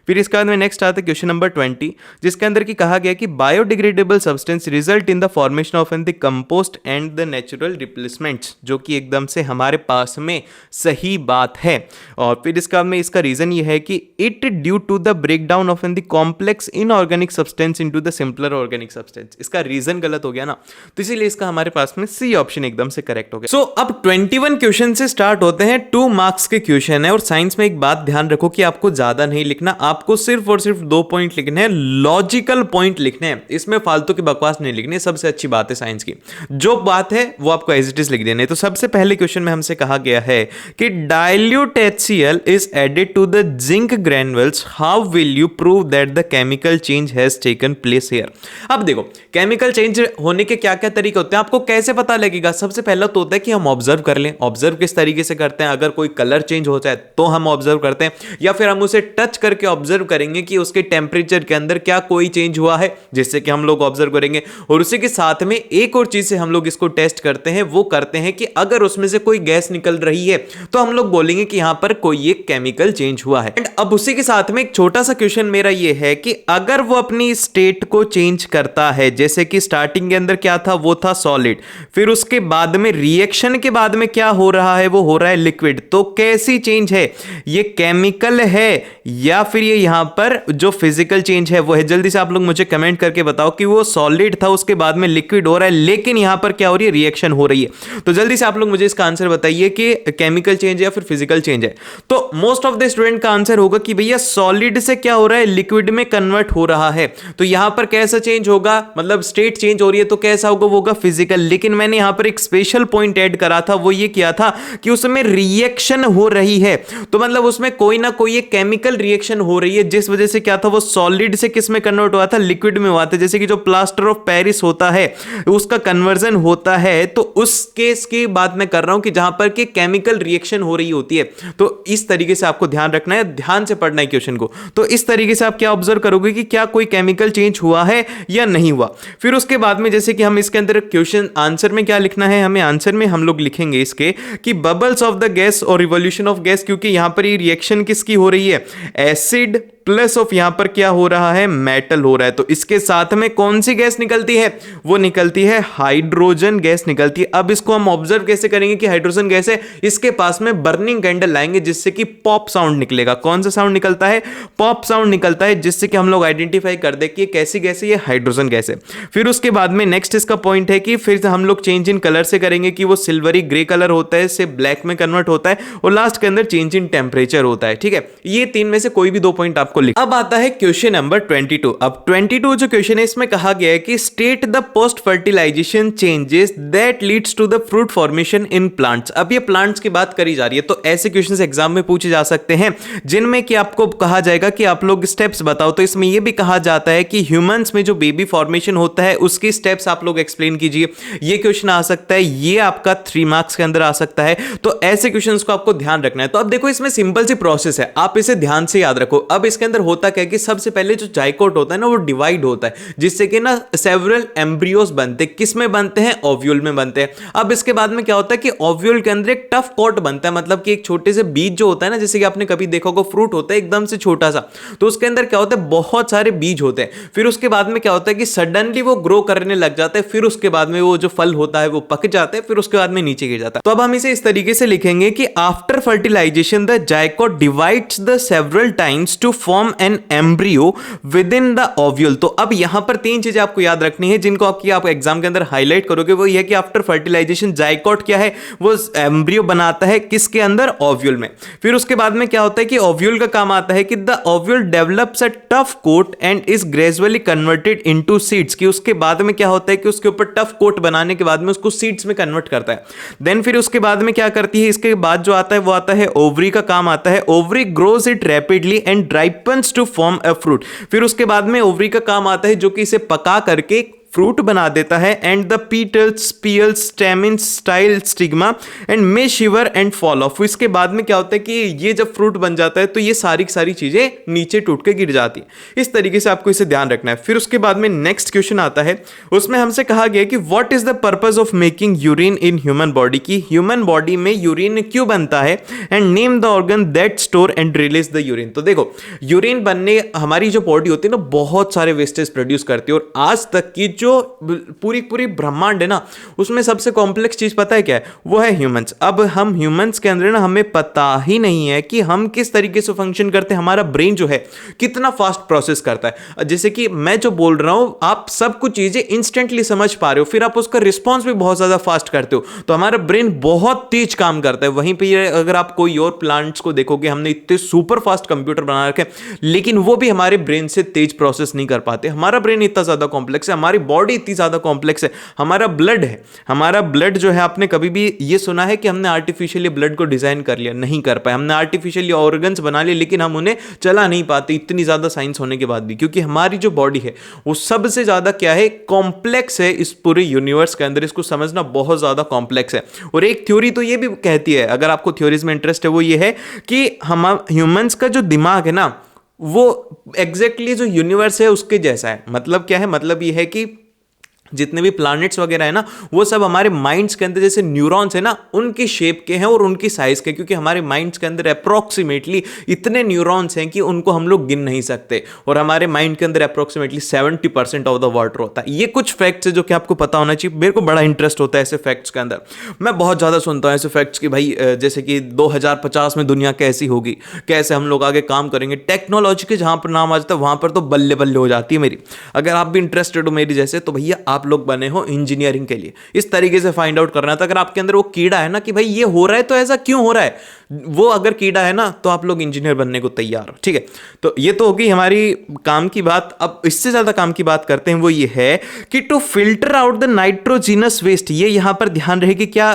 फिर इसके बाद में नेक्स्ट आता है क्वेश्चन नंबर 20, जिसके अंदर की कहा गया कि biodegradable substance result in the formation of an the compost and the natural replacements, जो कि एकदम से हमारे पास में सही बात है। और फिर इसका में इसका रीजन ये है कि it due to the breakdown of an the complex inorganic substance into the simpler organic substance. इसका रीजन गलत हो गया ना, तो इसीलिए इसका हमारे पास में सी ऑप्शन एकदम से करेक्ट हो गया। सो अब 21 क्वेश्चन से स्टार्ट होते हैं, 2 मार्क्स के क्वेश्चन है। और साइंस में एक बात ध्यान रखो कि आपको ज्यादा नहीं लिखना, आपको सिर्फ और सिर्फ 2 पॉइंट लिखने हैं, लॉजिकल पॉइंट लिखने हैं। इसमें फालतू की बकवास नहीं लिखनी, सबसे अच्छी बात है साइंस की, जो बात है वो आपको एज इट इज लिख देने। तो सबसे पहले क्वेश्चन में हमसे कहा गया है कि dilute HCl is added to the zinc granules, how will you prove that the chemical change has taken place here. अब देखो केमिकल चेंज होने के क्या क्या तरीके होते हैं, आपको कैसे पता लगेगा? सबसे पहला तो होता है कि हम ऑब्जर्व कर लें। ऑब्जर्व किस तरीके से करते हैं? अगर कोई कलर चेंज हो जाए तो हम ऑब्जर्व करते हैं, या फिर हम उसे टच करके ऑब्जर्व करेंगे कि उसके टेम्परेचर के अंदर क्या कोई चेंज हुआ है, जिससे कि हम लोग ऑब्जर्व करेंगे। और उसी के साथ में एक और चीज से हम लोग इसको टेस्ट करते हैं, वो करते हैं कि अगर उसमें से कोई गैस निकल रही है तो हम लोग बोलेंगे कि यहां पर कोई एक केमिकल चेंज हुआ है। एंड अब उसी के साथ में एक छोटा सा क्वेश्चन मेरा ये है कि अगर वो अपनी स्टेट को चेंज करता है, जैसे कि स्टार्टिंग के अंदर क्या था, वो था सॉलिड, फिर उसके बाद में रिएक्शन के बाद में क्या हो रहा है, वो हो रहा है लिक्विड, तो कैसी चेंज है? ये केमिकल है या फिर ये यहां पर जो फिजिकल चेंज है वो है? जल्दी से आप लोग मुझे कमेंट करके बताओ कि वो सॉलिड था, उसके बाद में लिक्विड हो रहा है, लेकिन यहां पर क्या हो रही है, रिएक्शन हो रही है। तो जल्दी से आप लोग मुझे इसका आंसर बताइए कि केमिकल चेंज है या फिर फिजिकल चेंज है। तो मोस्ट ऑफ द स्टूडेंट का आंसर होगा कि भैया सॉलिड से क्या हो रहा है, लिक्विड में कन्वर्ट हो रहा है। तो यहां पर कैसा चेंज होगा, मतलब स्टेट चेंज हो रही है तो कैसा होगा, वो होगा फिजिकल। लेकिन मैंने यहां पर एक स्पेशल पॉइंट ऐड करा था, वो ये किया था कि उसमें रिएक्शन हो रही है, तो मतलब उसमें कोई ना कोई एक केमिकल रिएक्शन हो रही है, जिस वजह से क्या था, वो सॉलिड से किस में कन्वर्ट हुआ था, लिक्विड में हुआ था। जैसे कि जो प्लास्टर ऑफ पेरिस होता है उसका कन्वर्जन होता है, तो उस केस की बात मैं कर रहा हूं कि जहां पर कि केमिकल रिएक्शन हो रही होती है। तो इस तरीके से आपको ध्यान रखना है, ध्यान से पढ़ना है क्वेश्चन को। तो इस तरीके से आप क्या ऑब्जर्व करोगे कि क्या कोई केमिकल चेंज हुआ है या नहीं हुआ। फिर उसके बाद में जैसे कि हम इसके अंदर क्वेश्चन आंसर में क्या लिखना है, हमें आंसर में हम लोग लिखेंगे इसके कि बबल्स ऑफ द गैस और रिवॉल्यूशन ऑफ गैस, क्योंकि यहां पर ये रिएक्शन किसकी हो रही है, एसिड प्लस ऑफ यहां पर क्या हो रहा है, मेटल हो रहा है। तो इसके साथ में कौन सी गैस निकलती है, वो निकलती है हाइड्रोजन गैस निकलती है। अब इसको हम ऑब्जर्व कैसे करेंगे कि हाइड्रोजन गैस है, इसके पास में बर्निंग कैंडल लाएंगे, जिससे कि पॉप साउंड निकलेगा। कौन सा साउंड निकलता है, पॉप साउंड निकलता है, जिससे कि हम लोग आइडेंटिफाई कर दे कि कैसी गैस है, ये हाइड्रोजन गैस है। फिर उसके बाद में नेक्स्ट इसका पॉइंट है कि फिर हम लोग चेंज इन कलर से करेंगे कि वो सिल्वरी ग्रे कलर होता है, इससे ब्लैक में कन्वर्ट होता है, और लास्ट के अंदर चेंज इन टेम्परेचर होता है। ठीक है, ये 3 में से कोई भी 2 पॉइंट आपको आपको लिख। अब आता है क्वेश्चन नंबर 22। अब 22 जो क्वेश्चन है इसमें कहा गया है कि state the post fertilization changes that leads to the fruit formation in plants. अब ये प्लांट्स की बात करी जा रही है, तो ऐसे क्वेश्चंस एग्जाम में पूछे जा सकते हैं जिनमें कि आपको कहा जाएगा कि आप लोग स्टेप्स बताओ। तो इसमें यह भी कहा जाता है कि ह्यूमंस में जो बेबी फॉर्मेशन होता है उसकी स्टेप्स आप लोग एक्सप्लेन कीजिए। ये क्वेश्चन आ सकता है, ये आपका 3 मार्क्स के अंदर आ सकता है। तो ऐसे क्वेश्चंस को आपको ध्यान रखना है। तो अब देखो इसमें सिंपल सी प्रोसेस है, आप इसे ध्यान से याद रखो। अब इसके अंदर होता क्या है कि सबसे पहले जो जाइकोट होता है ना वो डिवाइड होता है, जिससे कि ना सेवरल एम्ब्रियोज बनते हैं। किस में बनते हैं? ओव्यूल में बनते हैं। अब इसके बाद में क्या होता है कि ओव्यूल के अंदर एक टफ कोट बनता है, मतलब कि एक छोटे से बीज जो होता है ना, जैसे कि आपने कभी देखा होगा फ्रूट होता है एकदम से छोटा सा, तो उसके अंदर क्या होता है बहुत सारे बीज होते हैं। फिर उसके बाद में क्या होता है कि सडनली वो ग्रो करने लग जाता है, फिर उसके बाद में वो जो फल होता है वो पक जाता है, फिर उसके बाद में नीचे गिर जाता है। तो अब हम इसे इस तरीके से लिखेंगे कि after fertilization the zygote divides the several times to form an embryo within the ovule. तो अब यहां पर 3 चीजें आपको याद रखनी है जिनको आप एग्जाम के अंदर हाईलाइट करोगे। वो ये कि आफ्टर फर्टिलाइजेशन जाइकोट क्या है, वो एम्ब्रियो बनाता है किसके अंदर? ओव्यूल में। फिर उसके बाद में क्या होता है कि ओव्यूल का काम आता है कि the ovule develops a tough coat and is gradually converted into seeds. कि उसके बाद में क्या होता है कि उसके ऊपर टफ कोट बनाने के बाद में उसको सीड्स में कन्वर्ट करता है। देन फिर उसके बाद में क्या करती है, इसके बाद जो आता है वो आता है ओवरी का काम आता है। Ovary grows it rapidly and ripens to form a fruit. फिर उसके बाद में ओवरी का काम आता है जो कि इसे पका करके फ्रूट बना देता है। And the petals, sepals, stamens, style, stigma and may shiver and fall off. इसके बाद में क्या होता है कि ये जब फ्रूट बन जाता है तो ये सारी सारी चीजें नीचे टूट के गिर जाती है। इस तरीके से आपको इसे ध्यान रखना है। फिर उसके बाद में नेक्स्ट क्वेश्चन आता है, उसमें हमसे कहा गया कि what is the purpose of making urine in human body. की ह्यूमन बॉडी में यूरिन क्यों बनता है, and name the organ that store and release the urine. तो देखो यूरिन बनने हमारी जो बॉडी होती है ना बहुत सारे वेस्टेज प्रोड्यूस करती है, और आज तक की जो पूरी पूरी ब्रह्मांड है ना उसमें सबसे कॉम्प्लेक्स चीज पता है क्या है? वो है ह्यूमंस। अब हम ह्यूमंस के अंदर ना हमें पता ही नहीं है कि हम किस तरीके से फंक्शन करते हैं। हमारा ब्रेन जो है कितना फास्ट प्रोसेस करता है। जैसे कि मैं जो बोल रहा हूं आप सब कुछ चीजें इंस्टेंटली समझ पा रहे हो, फिर आप उसका रिस्पॉन्स भी बहुत ज्यादा फास्ट करते हो। तो हमारा ब्रेन बहुत तेज काम करता है। वहीं पर अगर आप कोई और प्लांट्स को देखोगे, हमने इतने सुपर फास्ट कंप्यूटर बना रखे लेकिन वो भी हमारे ब्रेन से तेज प्रोसेस नहीं कर पाते। हमारा ब्रेन इतना ज्यादा कॉम्प्लेक्स है, हमारी बॉडी इतनी ज्यादा कॉम्प्लेक्स है। हमारा ब्लड है, हमारा ब्लड जो है, आपने कभी भी ये सुना है कि हमने आर्टिफिशियली ब्लड को डिजाइन कर लिया? नहीं कर पाए। हमने आर्टिफिशियली ऑर्गन्स बना लिए लेकिन हम उन्हें चला नहीं पाते, इतनी ज्यादा साइंस होने के बाद भी, क्योंकि हमारी जो बॉडी है वो सबसे ज्यादा क्या है? कॉम्प्लेक्स है इस पूरे यूनिवर्स के अंदर। इसको समझना बहुत ज्यादा कॉम्प्लेक्स है। और एक थ्योरी तो ये भी कहती है, अगर आपको थ्योरीज में इंटरेस्ट है, वो ये है कि हम ह्यूमंस का जो दिमाग है ना वो एग्जैक्टली जो यूनिवर्स है उसके जैसा है। मतलब क्या है? मतलब ये है कि जितने भी प्लैनेट्स वगैरह है ना वो सब हमारे माइंड्स के अंदर जैसे न्यूरॉन्स है ना उनकी शेप के हैं और उनकी साइज के, क्योंकि हमारे माइंड्स के अंदर अप्रोक्सीमेटली इतने न्यूरॉन्स हैं कि उनको हम लोग गिन नहीं सकते। और हमारे माइंड के अंदर अप्रोक्सीमेटली 70% ऑफ द वाटर होता है। ये कुछ फैक्ट्स है जो कि आपको पता होना चाहिए। मेरे को बड़ा इंटरेस्ट होता है ऐसे फैक्ट्स के अंदर। मैं बहुत ज़्यादा सुनता हूँ ऐसे फैक्ट्स कि भाई जैसे कि 2050 में दुनिया कैसी होगी, कैसे हम लोग आगे काम करेंगे। टेक्नोलॉजी के जहाँ पर नाम आ जाता है वहाँ पर तो बल्ले बल्ले हो जाती है मेरी। अगर आप भी इंटरेस्टेड हो मेरी जैसे, तो भैया आप लोग बने हो इंजीनियरिंग के लिए। इस तरीके से फाइंड आउट करना था। अगर आपके अंदर वो कीड़ा है ना कि भाई ये हो रहा है तो ऐसा क्यों हो रहा है, वो अगर कीड़ा है ना तो आप लोग इंजीनियर बनने को तैयार हो। ठीक है, तो ये तो होगी हमारी काम की बात। अब इससे ज्यादा काम की बात करते हैं, वो ये है कि to filter out the nitrogenous waste. ये यहां पर ध्यान रहे कि क्या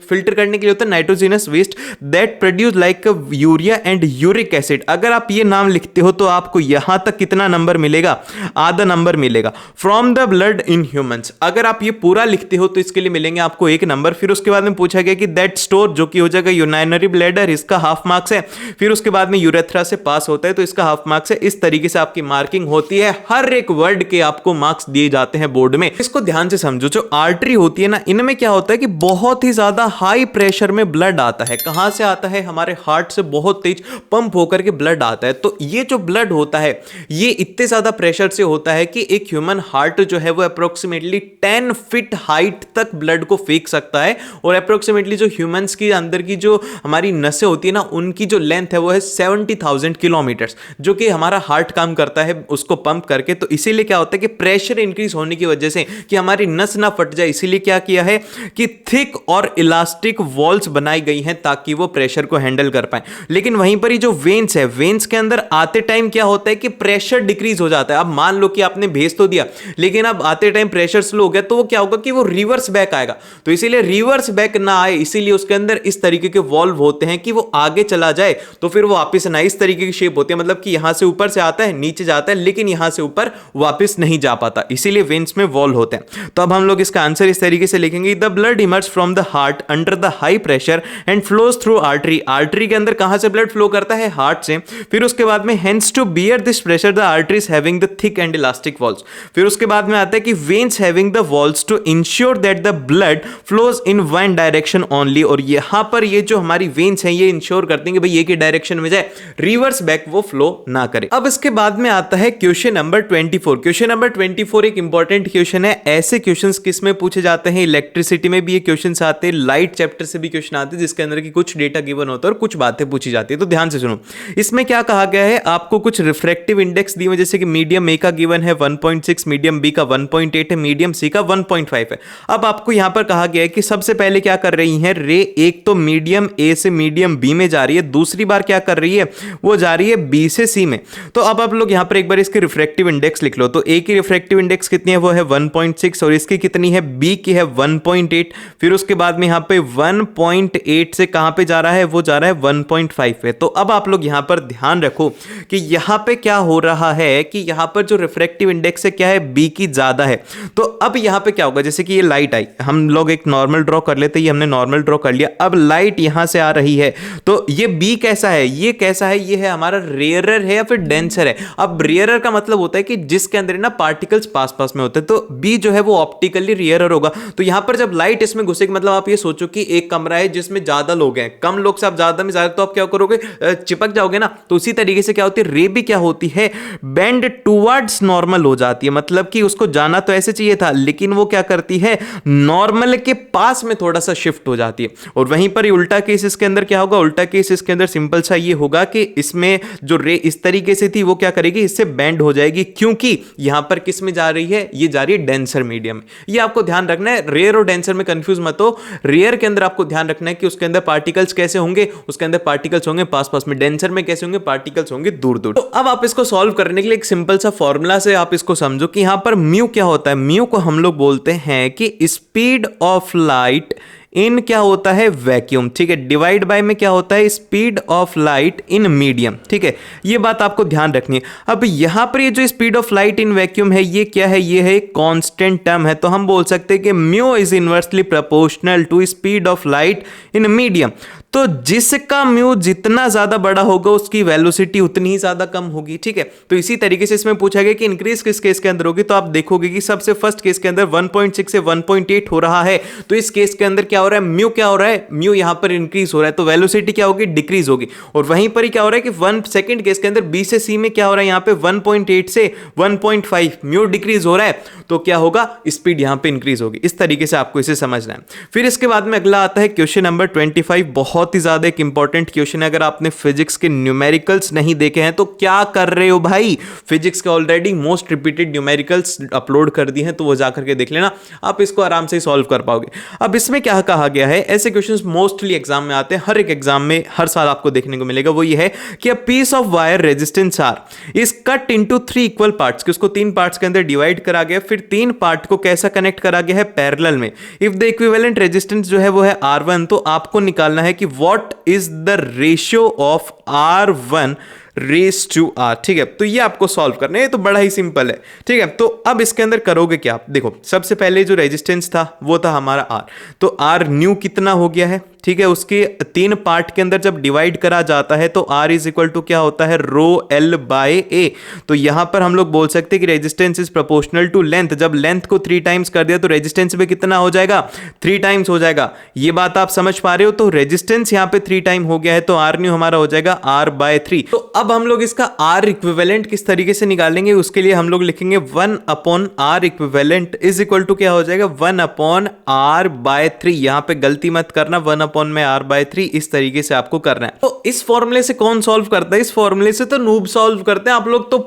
फिल्टर करने के लिए होता है? Nitrogenous waste that produce like urea and uric acid. अगर आप ये नाम लिखते हो तो आपको यहां तक कितना नंबर मिलेगा? आधा नंबर मिलेगा। From the blood in humans, अगर आप ये पूरा लिखते हो तो इसके लिए मिलेंगे आपको 1 नंबर। फिर उसके बाद में पूछा गया कि दैट स्टोर, जो कि हो जाएगा यूरिनरी ब्लैडर, इसका हाफ मार्क्स है। फिर उसके बाद में यूरेथ्रा से पास होता है तो इसका हाफ मार्क्स है। इस तरीके से आपकी मार्किंग होती है। हर एक वर्ड के आपको मार्क्स दिए जाते हैं बोर्ड में। इसको ध्यान से समझो। जो आर्टरी होती है ना, इनमें क्या होता है कि बहुत ही ज्यादा हाई प्रेशर में ब्लड आता है। कहां से आता है? हमारे हार्ट से बहुत तेज पंप होकर के ब्लड आता है। तो ये जो ब्लड होता है ये इतने ज्यादा प्रेशर से होता है कि एक ह्यूमन हार्ट जो है वो अप्रोक्सीमेटली 10 फीट हाइट तक ब्लड को फेंक सकता है। और अप्रोक्सीमेटली जो ह्यूमंस के अंदर की जो हमारी नसें होती है ना, उनकी जो लेंथ है वो है 70,000 किलोमीटर्स, जो कि हमारा हार्ट काम करता है उसको पंप करके। तो इसीलिए क्या होता है कि प्रेशर इंक्रीज होने की वजह से कि हमारी नस ना फट जाए, इसीलिए क्या किया है कि थिक और इलास्टिक वॉल्स बनाई गई हैं ताकि वो प्रेशर को हैंडल कर पाए। लेकिन वहीं पर ही जो वेन्स है, वेन्स के अंदर आते टाइम क्या होता है कि प्रेशर डिक्रीज हो जाता है। अब मान लो कि आपने भेज तो दिया, लेकिन अब आते टाइम प्रेशर स्लो हो गया, तो वो क्या होगा कि वो रिवर्स बैक आएगा। तो इसीलिए रिवर्स बैक ना आए, इसीलिए उसके अंदर इस तरीके के वॉल्व होते हैं कि वो आगे चला जाए तो फिर वो वापस ना, इस तरीके की शेप होती है, मतलब कि यहां से ऊपर से आता है, नीचे जाता है, लेकिन यहां से ऊपर वापस नहीं जा पाता, इसीलिए वेन्स में वॉल्व होते हैं। तो अब हम लोग इसका आंसर इस तरीके से लिखेंगे, the blood emerge from the heart under the high pressure and flows through artery. Artery के अंदर कहां से ब्लड फ्लो करता है? हार्ट से। फिर उसके बाद में hence to bear this pressure the arteries having the thick and elastic walls. फिर उसके बाद में आता है कि veins having the walls to ensure that the blood flows in one direction only. और यहां पर ये जो हमारी वेन्स हैं ये इंश्योर करते हैं कि भाई एक ही डायरेक्शन में जाए, रिवर्स बैक वो फ्लो ना करे। अब इसके बाद में आता है क्वेश्चन नंबर 24। क्वेश्चन नंबर 24 एक इंपॉर्टेंट क्वेश्चन है। ऐसे क्वेश्चंस किस में पूछे जाते हैं? इलेक्ट्रिसिटी में भी ये क्वेश्चंस आते हैं, लाइट चैप्टर से भी क्वेश्चन आते हैं, जिसके अंदर की कुछ डेटा गिवन होता है और कुछ बातें पूछी जाती है। तो ध्यान से सुनो, इसमें क्या कहा गया है, आपको कुछ रिफ्रैक्टिव इंडेक्स दिए हुए, जैसे कि मीडियम ए का गिवन है 1.6, मीडियम बी का 1.8 है, मीडियम सी का 1.5 है। अब आपको यहां पर कहा गया है कि सबसे पहले क्या कर रही है रे, एक तो मीडियम ए से मीडियम बी में जा रही है, दूसरी बार क्या कर रही है, वो जा रही है बी से सी में। तो अब आप लोग यहां पर एक बार इसके रिफ्रैक्टिव इंडेक्स लिख लो। तो ए की रिफ्रैक्टिव इंडेक्स कितनी है? वो है 1.6, और इसकी कितनी है? बी की है 1.8। फिर उसके बाद में यहां पे 1.8 से कहां पे जा रहा है? वो जा रहा है 1.5 पे। तो अब आप लोग यहां पर ध्यान रखो कि यहां पे क्या हो रहा है कि यहां पर जो रिफ्रैक्टिव इंडेक्स है क्या है? बी की ज्यादा है। तो अब यहां पे क्या होगा, जैसे कि ये लाइट आई, हम लोग एक नॉर्मल ड्रॉ कर लेते हैं, ये हमने नॉर्मल ड्रॉ कर लिया। अब लाइट यहां से आ रही है, तो ये बी कैसा है? ये कैसा है? ये है हमारा रेयरर है या फिर डेंसर है। अब रेयरर का मतलब होता है कि जिसके अंदर ना पार्टिकल्स पास पास में होते हैं, तो बी जो है वो ऑप्टिकली रेयरर होगा। तो यहां पर जब लाइट इसमें घुसेगी, मतलब आप ये सोचो कि एक कमरा है जिसमें ज्यादा लोग हैं, कम लोग से आप ज्यादा में ज्यादा, तो आप क्या करोगे? चिपक जाओगे ना। तो उसी तरीके से क्या होती है, रे भी क्या होती है? बेंड टुवर्ड्स नॉर्मल हो जाती है, मतलब कि उसको जाना तो ऐसे चाहिए था, लेकिन वो क्या करती है, नॉर्मल के पास में थोड़ा सा शिफ्ट हो जाती है। और वहीं पर उल्टा केस इसके अंदर क्या होगा? उल्टा केस इसके अंदर सिंपल सा ये होगा कि इसमें जो रे इस तरीके से थी वो क्या करेगी, इससे बेंड हो जाएगी, क्योंकि यहां पर किस में जा रही है? ये जा रही है डेंसर मीडियम में। ये आपको ध्यान रखना है, रेयर और डेंसर में कंफ्यूज मत हो। रेयर के अंदर आपको ध्यान रखना है कि उसके अंदर पार्टिकल्स कैसे होंगे, उसके अंदर पार्टिकल्स होंगे पास पास में। डेंसर में कैसे होंगे? पार्टिकल्स होंगे दूर दूर। तो अब आप इसको सॉल्व करने के लिए एक सिंपल सा फॉर्मूला से आप इसको समझो कि यहां पर म्यू क्या होता है। म्यू को हम लोग बोलते हैं कि स्पीड ऑफ लाइट इन क्या होता है? वैक्यूम। ठीक है, डिवाइड बाय में क्या होता है? Speed of light in medium. ठीक है, ये बात आपको ध्यान रखनी है। अब यहां पर ये जो speed of light in vacuum है, ये क्या है? ये है कांस्टेंट टर्म है। तो हम बोल सकते हैं कि mu is inversely proportional to speed of light in medium. तो जिसका म्यू जितना ज्यादा बड़ा होगा उसकी वेलोसिटी उतनी ही ज्यादा कम होगी। ठीक है, तो इसी तरीके से इसमें पूछा गया कि इंक्रीज किस केस के अंदर होगी। तो आप देखोगे कि सबसे फर्स्ट केस के अंदर 1.6 से 1.8 हो रहा है, तो इस केस के अंदर क्या हो रहा है? म्यू क्या हो रहा है? म्यू यहां पर इंक्रीज हो रहा है, तो वेलोसिटी क्या होगी? डिक्रीज होगी। और वहीं पर ही क्या हो रहा है कि 1 सेकंड केस के अंदर बी से सी में क्या हो रहा है? यहां पे 1.8 से 1.5 म्यू डिक्रीज हो रहा है, तो क्या होगा? स्पीड यहां पे इंक्रीज होगी। इस तरीके से आपको इसे समझना है। फिर इसके बाद में अगला आता है क्वेश्चन नंबर 25। बहुत ही ज्यादा एक इंपॉर्टेंट क्वेश्चन है। अगर आपने फिजिक्स के न्यूमेरिकल्स नहीं देखे हैं तो क्या कर रहे हो भाई? फिजिक्स के already most repeated numericals upload कर दिए हैं, तो वो जाकर के देख लेना, आप इसको आराम से सॉल्व कर पाओगे। अब इसमें क्या कहा गया है, ऐसे क्वेश्चंस मोस्टली एग्जाम में आते हैं, हर एक एग्जाम में हर साल आपको देखने को मिलेगा। वो ये है कि a piece of wire resistance R is cut into 3 equal parts, कि उसको 3 पार्ट्स के अंदर डिवाइड करा गया, फिर 3 पार्ट को कैसा कनेक्ट करा गया है? पैरेलल में। इफ द इक्विवेलेंट रेजिस्टेंस जो है वो है R1, तो आपको निकालना है कि what is the ratio of R1 रेस टू आर। ठीक है, तो ये आपको सॉल्व करना है, तो बड़ा ही सिंपल है। ठीक है, तो अब इसके अंदर करोगे क्या? आप देखो, सबसे पहले जो रेजिस्टेंस था वो था हमारा आर, तो आर न्यू कितना हो गया है? ठीक है, उसके 3 पार्ट के अंदर जब डिवाइड करा जाता है तो आर इज इक्वल टू क्या होता है? Rho L by A. तो यहां पर हम लोग बोल सकते हैं कि resistance is proportional to length. जब लेंथ को 3 टाइम्स कर दिया तो रेजिस्टेंस पे कितना हो जाएगा? 3 टाइम्स हो जाएगा। ये बात आप समझ पा रहे हो? तो रेजिस्टेंस यहां पे 3 टाइम हो गया है, तो आर न्यू हमारा हो जाएगा आर बाय 3। तो अब हम लोग इसका आर इक्विवेलेंट किस तरीके से निकालेंगे, उसके लिए हम लोग लिखेंगे 1/r equivalent is equal to क्या हो जाएगा 1/r/3। यहां पे गलती मत करना, 1/r/3 इस तरीके से आपको करना है। तो इस फॉर्मूले से कौन सॉल्व करता है, इस फॉर्मूले से तो नूब सॉल्व करते हैं, आप लोग तो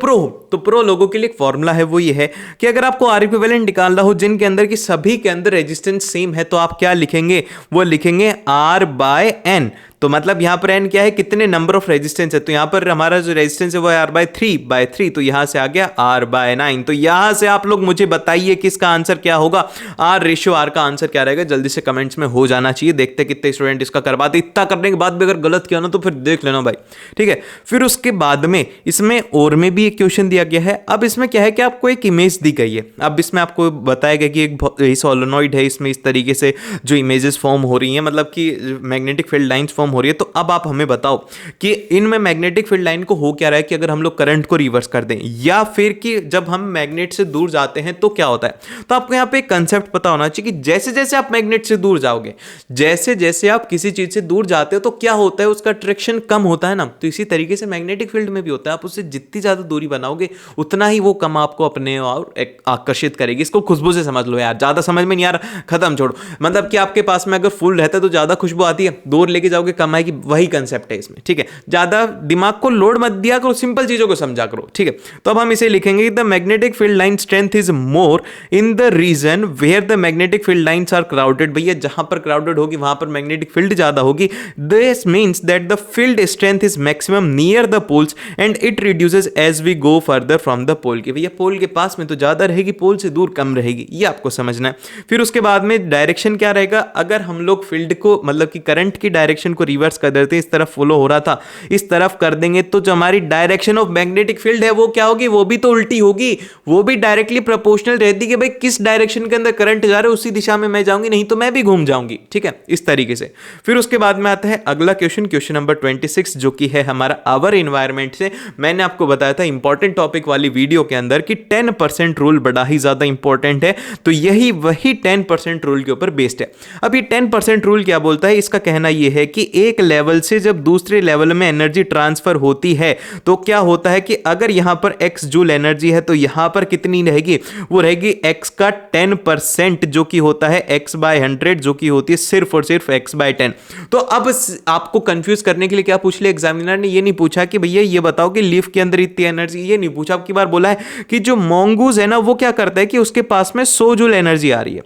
प्रो लोगों के लिए एक फॉर्मूला है, वो ये है कि अगर आपको आर इक्विवेलेंट निकालना हो जिनके अंदर की सभी के अंदर रेजिस्टेंस सेम है, तो आप क्या लिखेंगे, वो लिखेंगे r/n। तो मतलब यहां पर n क्या है, कितने नंबर ऑफ रेजिस्टेंस है, तो यहां पर हमारा जो रेजिस्टेंस है वो है r/3, तो यहां से आ गया r/9। तो यहां से आप लोग मुझे बताइए कि इसका आंसर क्या होगा, r/r का आंसर क्या रहेगा, जल्दी से कमेंट्स में हो जाना चाहिए। देखते कितने स्टूडेंट इसका कर पाते, इतना करने के बाद भी अगर गलत किया ना तो फिर देख लेना भाई, ठीक है। फिर उसके बाद में इसमें और में भी एक क्वेश्चन दिया गया है। अब इसमें क्या है कि आपको एक इमेज दी गई है, अब इसमें आपको बताया गया कि एक सोलेनॉइड है, इसमें इस तरीके से जो इमेजेस फॉर्म हो रही हैं, मतलब कि मैग्नेटिक फील्ड लाइंस फॉर्म हो रही है। तो अब आप हमें बताओ कि इनमें मैग्नेटिक फील्ड लाइन को हो क्या रहा है कि अगर हम लोग करंट को रिवर्स कर दें, या फिर कि जब हम मैग्नेट से दूर जाते हैं तो क्या होता है। तो आपको यहां पे एक कंसेप्ट पता होना चाहिए कि जैसे जैसे आप मैग्नेट से दूर जाओगे, जैसे जैसे आप किसी चीज से दूर जाते हो तो क्या होता है, उसका अट्रैक्शन कम होता है ना। तो इसी तरीके से मैग्नेटिक फील्ड में भी होता है, आप उससे जितनी ज्यादा दूरी बनाओगे उतना ही वो कम आपको अपने और आकर्षित करेगी। इसको खुशबू से समझ लो यार, ज्यादा समझ में नहीं यार, खत्म छोड़ो। मतलब कि आपके पास में अगर फूल रहता है तो ज्यादा खुशबू आती है, दूर लेके जाओगे कम आएगी, वही कंसेप्ट है इसमें, ठीक है। ज्यादा दिमाग को लोड मत दिया करो, सिंपल चीजों को समझा करो, ठीक है। तो अब हम इसे लिखेंगे, the magnetic field line strength is more in the region where the magnetic field lines are crowded. भैया जहां पर क्राउडेड होगी वहां पर मैग्नेटिक फील्ड ज्यादा होगी। This means that the field strength is maximum near the poles and it reduces as we go further from the pole. के भैया पोल के पास में तो ज्यादा रहेगी, पोल से दूर कम रहेगी, ये आपको समझना है। फिर उसके बाद में डायरेक्शन क्या रहेगा, अगर हम लोग फील्ड को मतलब कि करंट की डायरेक्शन को रिवर्स कर देते हैं, इस तरफ फॉलो हो रहा था इस तरफ कर देंगे, तो जो हमारी डायरेक्शन ऑफ मैग्नेटिक फील्ड है वो क्या होगी, वो भी तो उल्टी होगी, वो भी डायरेक्टली प्रोपोर्शनल रहती कि भाई किस डायरेक्शन के अंदर करंट जा रहा है उसी दिशा में मैं जाऊंगी, नहीं तो मैं भी घूम जाऊंगी, ठीक है, इस तरीके से। फिर उसके बाद में आता है अगला क्वेश्चन नंबर 26, जो कि है हमारा आवर एनवायरमेंट से। मैंने आपको बताया था इंपॉर्टेंट टॉपिक वाली वीडियो के अंदर कि 10% रूल बड़ा ही ज्यादा इंपॉर्टेंट है, तो यही वही 10% रूल के ऊपर बेस्ड है। अब ये 10% रूल क्या बोलता है, इसका कहना यह है कि एक लेवल से जब दूसरे लेवल में एनर्जी ट्रांसफर होती है तो क्या होता है कि अगर यहां पर x जूल एनर्जी है तो यहां पर कितनी रहेगी, वो रहेगी x का 10%, जो कि होता है x/100, जो कि होती है सिर्फ और सिर्फ x/10। तो अब आपको कंफ्यूज करने के लिए क्या पूछ लिया एग्जामिनर ने, ये नहीं पूछा कि भैया ये बताओ कि लीफ के अंदर इतनी एनर्जी, ये नहीं पूछा। अब की बार बोला है कि जो मोंगूज है ना वो क्या करता है कि उसके पास में 100 जूल एनर्जी आ रही है।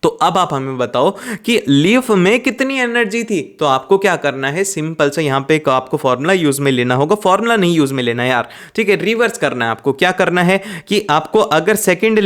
तो अब आप हमें बताओ कि लीफ में कितनी एनर्जी थी। तो आपको क्या करना है, सिंपल से यहां पे एक आपको फॉर्मूला यूज में लेना होगा, फॉर्मूला नहीं यूज में लेना यार, ठीक है, रिवर्स करना है आपको। क्या करना है कि आपको अगर सेकंड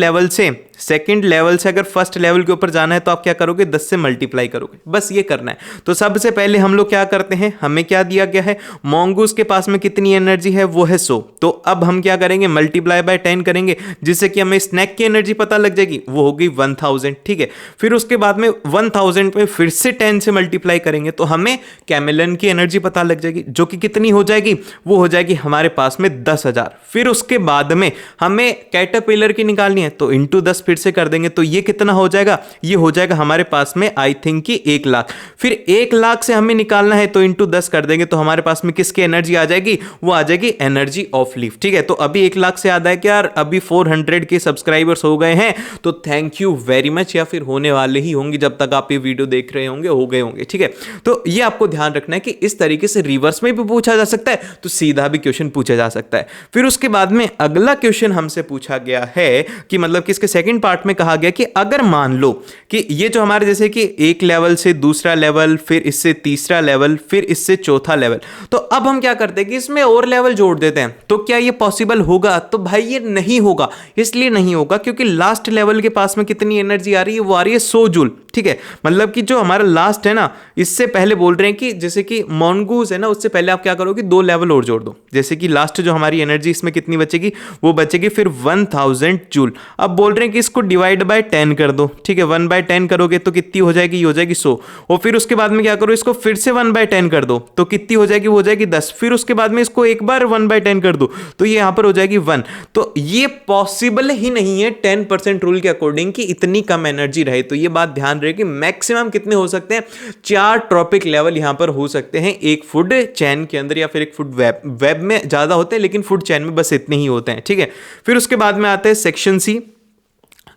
लेवल से अगर फर्स्ट लेवल के ऊपर जाना है तो आप क्या करोगे, 10 से मल्टीप्लाई करोगे, बस ये करना है। तो सबसे पहले हम लोग क्या करते हैं, हमें क्या दिया गया है, मोंगूज के पास में कितनी एनर्जी है, वो है 100। तो अब हम क्या करेंगे, मल्टीप्लाई बाय 10 करेंगे, जिससे कि हमें स्नैक की एनर्जी पता लग जाएगी, वो होगी 1000, ठीक है। फिर उसके बाद में 1000 पे फिर से 10 से मल्टीप्लाई करेंगे तो हमें कैमेलन की एनर्जी पता लग जाएगी, जो कि कितनी हो जाएगी, वो हो जाएगी हमारे पास में 10,000। फिर उसके बाद में हमें कैटरपिलर की निकालनी है तो इंटू 10 फिर से कर देंगे, तो ये कितना हो जाएगा, ये हो जाएगा हमारे पास में आई थिंक कि 1 लाख। फिर 1 लाख से हमें निकालना है तो इंटू 10 कर देंगे, तो हमारे पास में किसकी एनर्जी आ जाएगी, वो आ जाएगी एनर्जी ऑफ लीफ, ठीक है। तो अभी 1 लाख से याद है कि यार अभी 400 के सब्सक्राइबर्स हो गए हैं, तो थैंक यू वेरी मच, या फिर होने वाले ही होंगे जब तक आप ये वीडियो देख रहे होंगे, हो गए होंगे, ठीक है। तो ये आपको ध्यान रखना है कि इस तरीके से रिवर्स में भी पूछा जा सकता है, तो सीधा भी क्वेश्चन पूछा जा सकता है। फिर उसके बाद में अगला क्वेश्चन हमसे पूछा गया है कि मतलब कि इसके सेकंड पार्ट में कहा गया कि अगर मान लो कि ये जो हमारे जैसे कि एक लेवल से दूसरा लेवल, फिर इससे तीसरा लेवल, फिर इससे चौथा लेवल, तो अब हम क्या करते हैं कि इसमें और लेवल जोड़ देते हैं, तो क्या ये पॉसिबल होगा, तो भाई ये नहीं होगा। इसलिए नहीं होगा क्योंकि लास्ट लेवल के पास में कितनी एनर्जी आ रही है, वो आ रही है 100 जूल, ठीक है। मतलब कि जो हमारा लास्ट है ना, इससे पहले बोल रहे हैं कि जैसे कि मॉन्गूज है ना, उससे पहले आप क्या करोगे, 2 लेवल और जोड़ दो, जैसे कि लास्ट जो हमारी एनर्जी इसमें कितनी बचेगी, वो बचेगी फिर 1000 जूल। अब बोल रहे हैं कि इस इसको डिवाइड बाय 10 कर दो, ठीक है, 1/10 करोगे तो कितनी हो जाएगी, ये हो जाएगी 100। और फिर उसके बाद में क्या करो, इसको फिर से 1/10 कर दो तो कितनी हो जाएगी, वो हो जाएगी 10। फिर उसके बाद में इसको एक बार 1/10 कर दो तो ये यहां पर हो जाएगी 1। तो ये पॉसिबल ही नहीं है 10% रूल के अकॉर्डिंग कि इतनी कम एनर्जी रहे। तो ये बात ध्यान रहे कि मैक्सिमम कितने हो सकते हैं, 4 ट्रॉपिक लेवल यहां पर हो सकते हैं एक फूड चैन के अंदर, या फिर एक फूड वेब में ज्यादा होते हैं लेकिन फूड चैन में बस इतने ही होते हैं, ठीक है। फिर उसके बाद में आते हैं सेक्शन सी,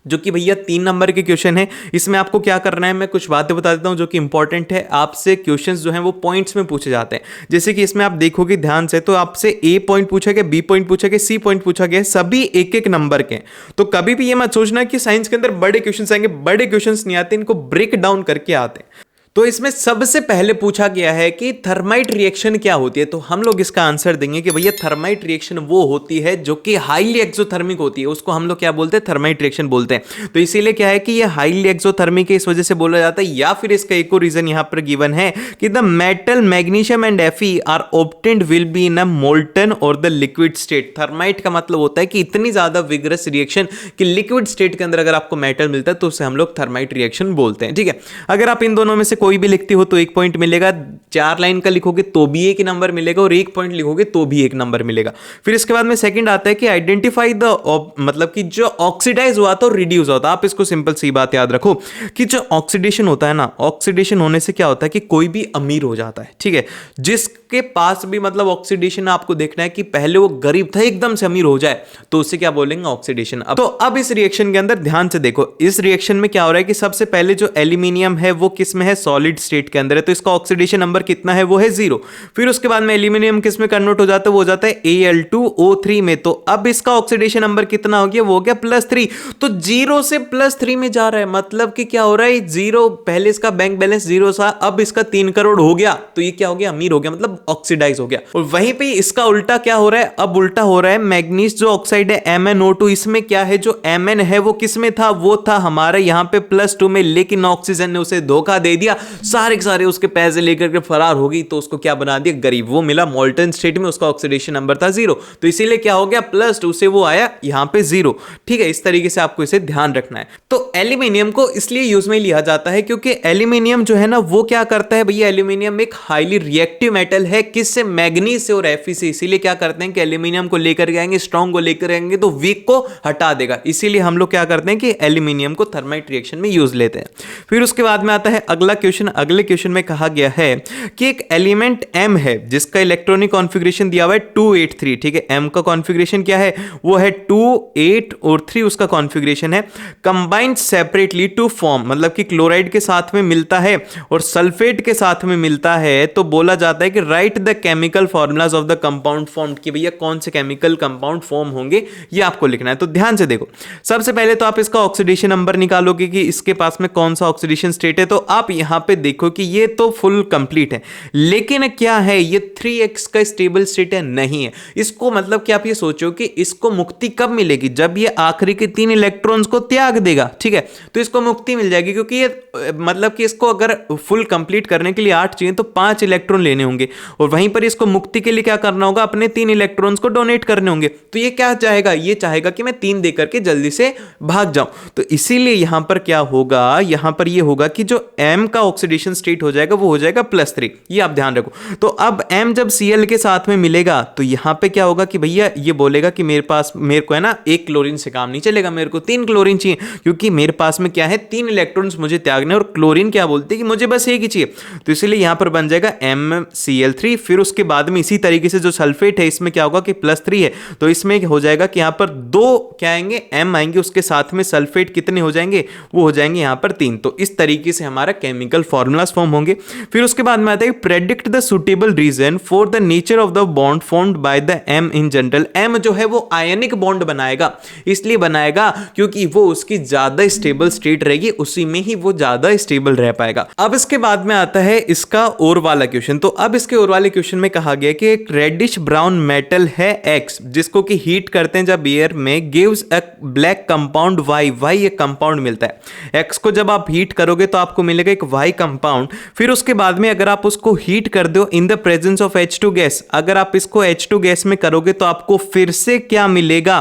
जो कि भैया 3 नंबर के क्वेश्चन है। इसमें आपको क्या करना है, मैं कुछ बातें बता देता हूं जो कि इंपॉर्टेंट है। आपसे क्वेश्चंस जो हैं वो पॉइंट्स में पूछे जाते हैं। जैसे कि इसमें आप देखोगे ध्यान से तो आपसे ए पॉइंट पूछा गया, बी पॉइंट पूछा गया, सी पॉइंट पूछा गया, सभी एक एक नंबर के। तो कभी भी ये मत सोचना कि साइंस के अंदर बड़े क्वेश्चंस आएंगे, बड़े क्वेश्चंस नहीं आते, इनको ब्रेक डाउन करके आते हैं। तो इसमें सबसे पहले पूछा गया है कि थर्माइट रिएक्शन क्या होती है। तो हम लोग इसका आंसर देंगे कि भैया थर्माइट रिएक्शन वो होती है जो कि हाईली एक्सोथर्मिक होती है, उसको हम लोग क्या बोलते हैं, थर्माइट रिएक्शन बोलते हैं। तो इसीलिए क्या है कि ये हाईली एक्सोथर्मिक है, इस वजह से बोला जाता है। या फिर इसका एक और रीजन यहां पर गिवन है कि the metal magnesium and Fe are obtained will be in a molten और द लिक्विड स्टेट। थर्माइट का मतलब होता है कि इतनी ज्यादा विगरस रिएक्शन कि लिक्विड स्टेट के अंदर अगर आपको मेटल मिलता है तो उसे हम लोग थर्माइट रिएक्शन बोलते हैं, ठीक है। अगर आप इन दोनों में से कोई भी लिखते हो तो 1 पॉइंट मिलेगा, 4 लाइन का लिखोगे तो भी 1 नंबर मिलेगा, और 1 पॉइंट लिखोगे तो भी 1 नंबर मिलेगा। फिर इसके बाद में सेकंड आता है कि आइडेंटिफाई द, मतलब कि जो ऑक्सीडाइज हुआ था और रिड्यूस होता है। आप इसको सिंपल सी बात याद रखो कि जो ऑक्सीडेशन होता है ना, ऑक्सीडेशन होने से क्या होता है कि कोई भी अमीर हो जाता है, ठीक है। जिसके पास भी मतलब ऑक्सीडेशन आपको देखना है कि पहले वो गरीब था एकदम से अमीर हो जाए तो उसे क्या बोलेंगे, ऑक्सीडेशन। अब इस रिएक्शन के अंदर ध्यान से देखो, इस रिएक्शन में क्या हो रहा है कि सबसे पहले जो एल्यूमिनियम है वो किस में है, सॉलिड स्टेट के अंदर है, तो इसका ऑक्सीडेशन नंबर कितना है, वो है 0। फिर उसके बाद में एल्यूमिनियम किस में कन्वर्ट हो जाता है, वो हो जाता है Al2O3 में। तो अब इसका ऑक्सीडेशन नंबर कितना हो गया, वो हो गया +3। तो 0 से +3 में जा रहा है, मतलब कि क्या हो रहा है, 0 पहले इसका बैंक बैलेंस 0 था, अब इसका 3 करोड़ हो गया, तो ये क्या हो गया, अमीर हो गया, मतलब ऑक्सीडाइज हो गया। और वहीं पे इसका उल्टा क्या हो रहा है, अब उल्टा हो रहा है, मैग्नीज जो ऑक्साइड है MnO2, इसमें क्या है, जो Mn है वो किस में था, वो था हमारे यहां पे +2 में, लेकिन ऑक्सीजन ने उसे धोखा दे दिया, सारे के सारे उसके पैसे लेकर के फरार हो गई, तो उसको क्या बना दिया, गरीब। वो मिला मोल्टन स्टेट में, उसका ऑक्सीडेशन नंबर था 0, तो इसीलिए क्या हो गया, +2 से वो आया यहां पे 0, ठीक है। इस तरीके से आपको इसे ध्यान रखना है। तो एल्यूमिनियम को इसलिए यूज में लिया जाता है क्योंकि एल्यूमिनियम जो है ना वो क्या करता है भैया, एल्यूमिनियम एक हाईली रिएक्टिव मेटल है, किससे, मैग्नीज से और Fe से। इसीलिए क्या करते हैं कि एल्यूमिनियम को लेकर के आएंगे, स्ट्रॉन्ग को लेकर आएंगे तो वीक को हटा देगा, इसीलिए हम लोग क्या करते हैं कि एल्यूमिनियम को थर्माइट रिएक्शन में यूज लेते हैं। फिर उसके बाद में आता है अगला क्वेश्चन। अगले क्वेश्चन में कहा गया है कि एक एलिमेंट M है जिसका इलेक्ट्रॉनिक कॉन्फ़िगरेशन दिया हुआ है 283, ठीक है। M का कॉन्फ़िगरेशन क्या है, वो है 2, 8 और 3 उसका कॉन्फ़िगरेशन है। कंबाइंड सेपरेटली टू फॉर्म, मतलब कि क्लोराइड के साथ में मिलता है और सल्फेट के साथ में मिलता है, तो बोला जाता है कि right the chemical formulas of the compound formed, कि भैया कौन से केमिकल कंपाउंड फॉर्म होंगे ये आपको लिखना है। तो ध्यान से देखो, सबसे पहले तो आप इसका ऑक्सीडेशन नंबर निकालोगे कि इसके पास में कौन सा ऑक्सीडेशन स्टेट है। तो आप यहां पे देखो कि ये तो फुल कंप्लीट है, लेकिन क्या है, ये 3x का स्टेबल स्टेट है, नहीं है। इसको मतलब कि आप ये सोचो कि इसको मुक्ति कब मिलेगी, जब ये आखिरी के 3 इलेक्ट्रॉन्स को त्याग देगा, ठीक है, तो इसको मुक्ति मिल जाएगी। क्योंकि ये मतलब कि इसको अगर फुल कंप्लीट करने के लिए 8 चाहिए तो 5 इलेक्ट्रॉन लेने होंगे, और वहीं पर इसको मुक्ति के लिए क्या करना होगा, अपने 3 इलेक्ट्रॉन्स को डोनेट करने होंगे। तो ये क्या चाहेगा, ये चाहेगा कि मैं 3 देकर के जल्दी से भाग जाऊं। तो इसीलिए यहां पर क्या होगा, यहां पर ये होगा कि जो M का ऑक्सीडेशन स्टेट हो जाएगा वो हो जाएगा +3, ये आप ध्यान रखो। तो अब M जब Cl के साथ में मिलेगा तो यहां पे क्या होगा कि भैया ये बोलेगा कि मेरे को है ना 1 क्लोरीन से काम नहीं चलेगा, मेरे को 3 क्लोरीन चाहिए, क्योंकि मेरे पास में क्या है 3 इलेक्ट्रॉन्स मुझे त्यागने, और क्लोरीन क्या बोलते हैं कि मुझे बस एक ही चाहिए। तो इसलिए यहां पर बन जाएगा MCl3। फिर उसके बाद में इसी तरीके से जो सल्फेट है इसमें क्या होगा कि +3 है, तो इसमें हो जाएगा कि यहां पर 2 क्या आएंगे, M आएंगे, उसके साथ में सल्फेट कितने हो जाएंगे, वो हो जाएंगे यहां पर 3। तो इस तरीके से हमारा केमिकल फॉर्मूलाज फॉर्म होंगे। फिर उसके बाद में आता है predict the suitable reason for the nature of the bond formed by the M in general. M जो है वो आयनिक बॉन्ड बनाएगा, इसलिए बनाएगा क्योंकि वो उसकी ज्यादा स्टेबल स्टेट रहेगी, उसी में ही वो ज्यादा स्टेबल रह पाएगा। अब इसके बाद में आता है इसका और वाला क्वेश्चन। तो अब इसके और वाले क्वेश्चन में कहा गया कि एक रेडिश ब्राउन मेटल है X, जिसको कि हीट करते हैं जब एयर में, gives a black compound Y। Y एक कंपाउंड मिलता है, X को जब आप हीट करोगे तो आपको मिलेगा एक Y Y कंपाउंड, फिर उसके बाद में अगर आप उसको हीट कर दो in the presence of H2 gas, अगर आप इसको H2 गैस में करोगे तो आपको फिर से क्या मिलेगा,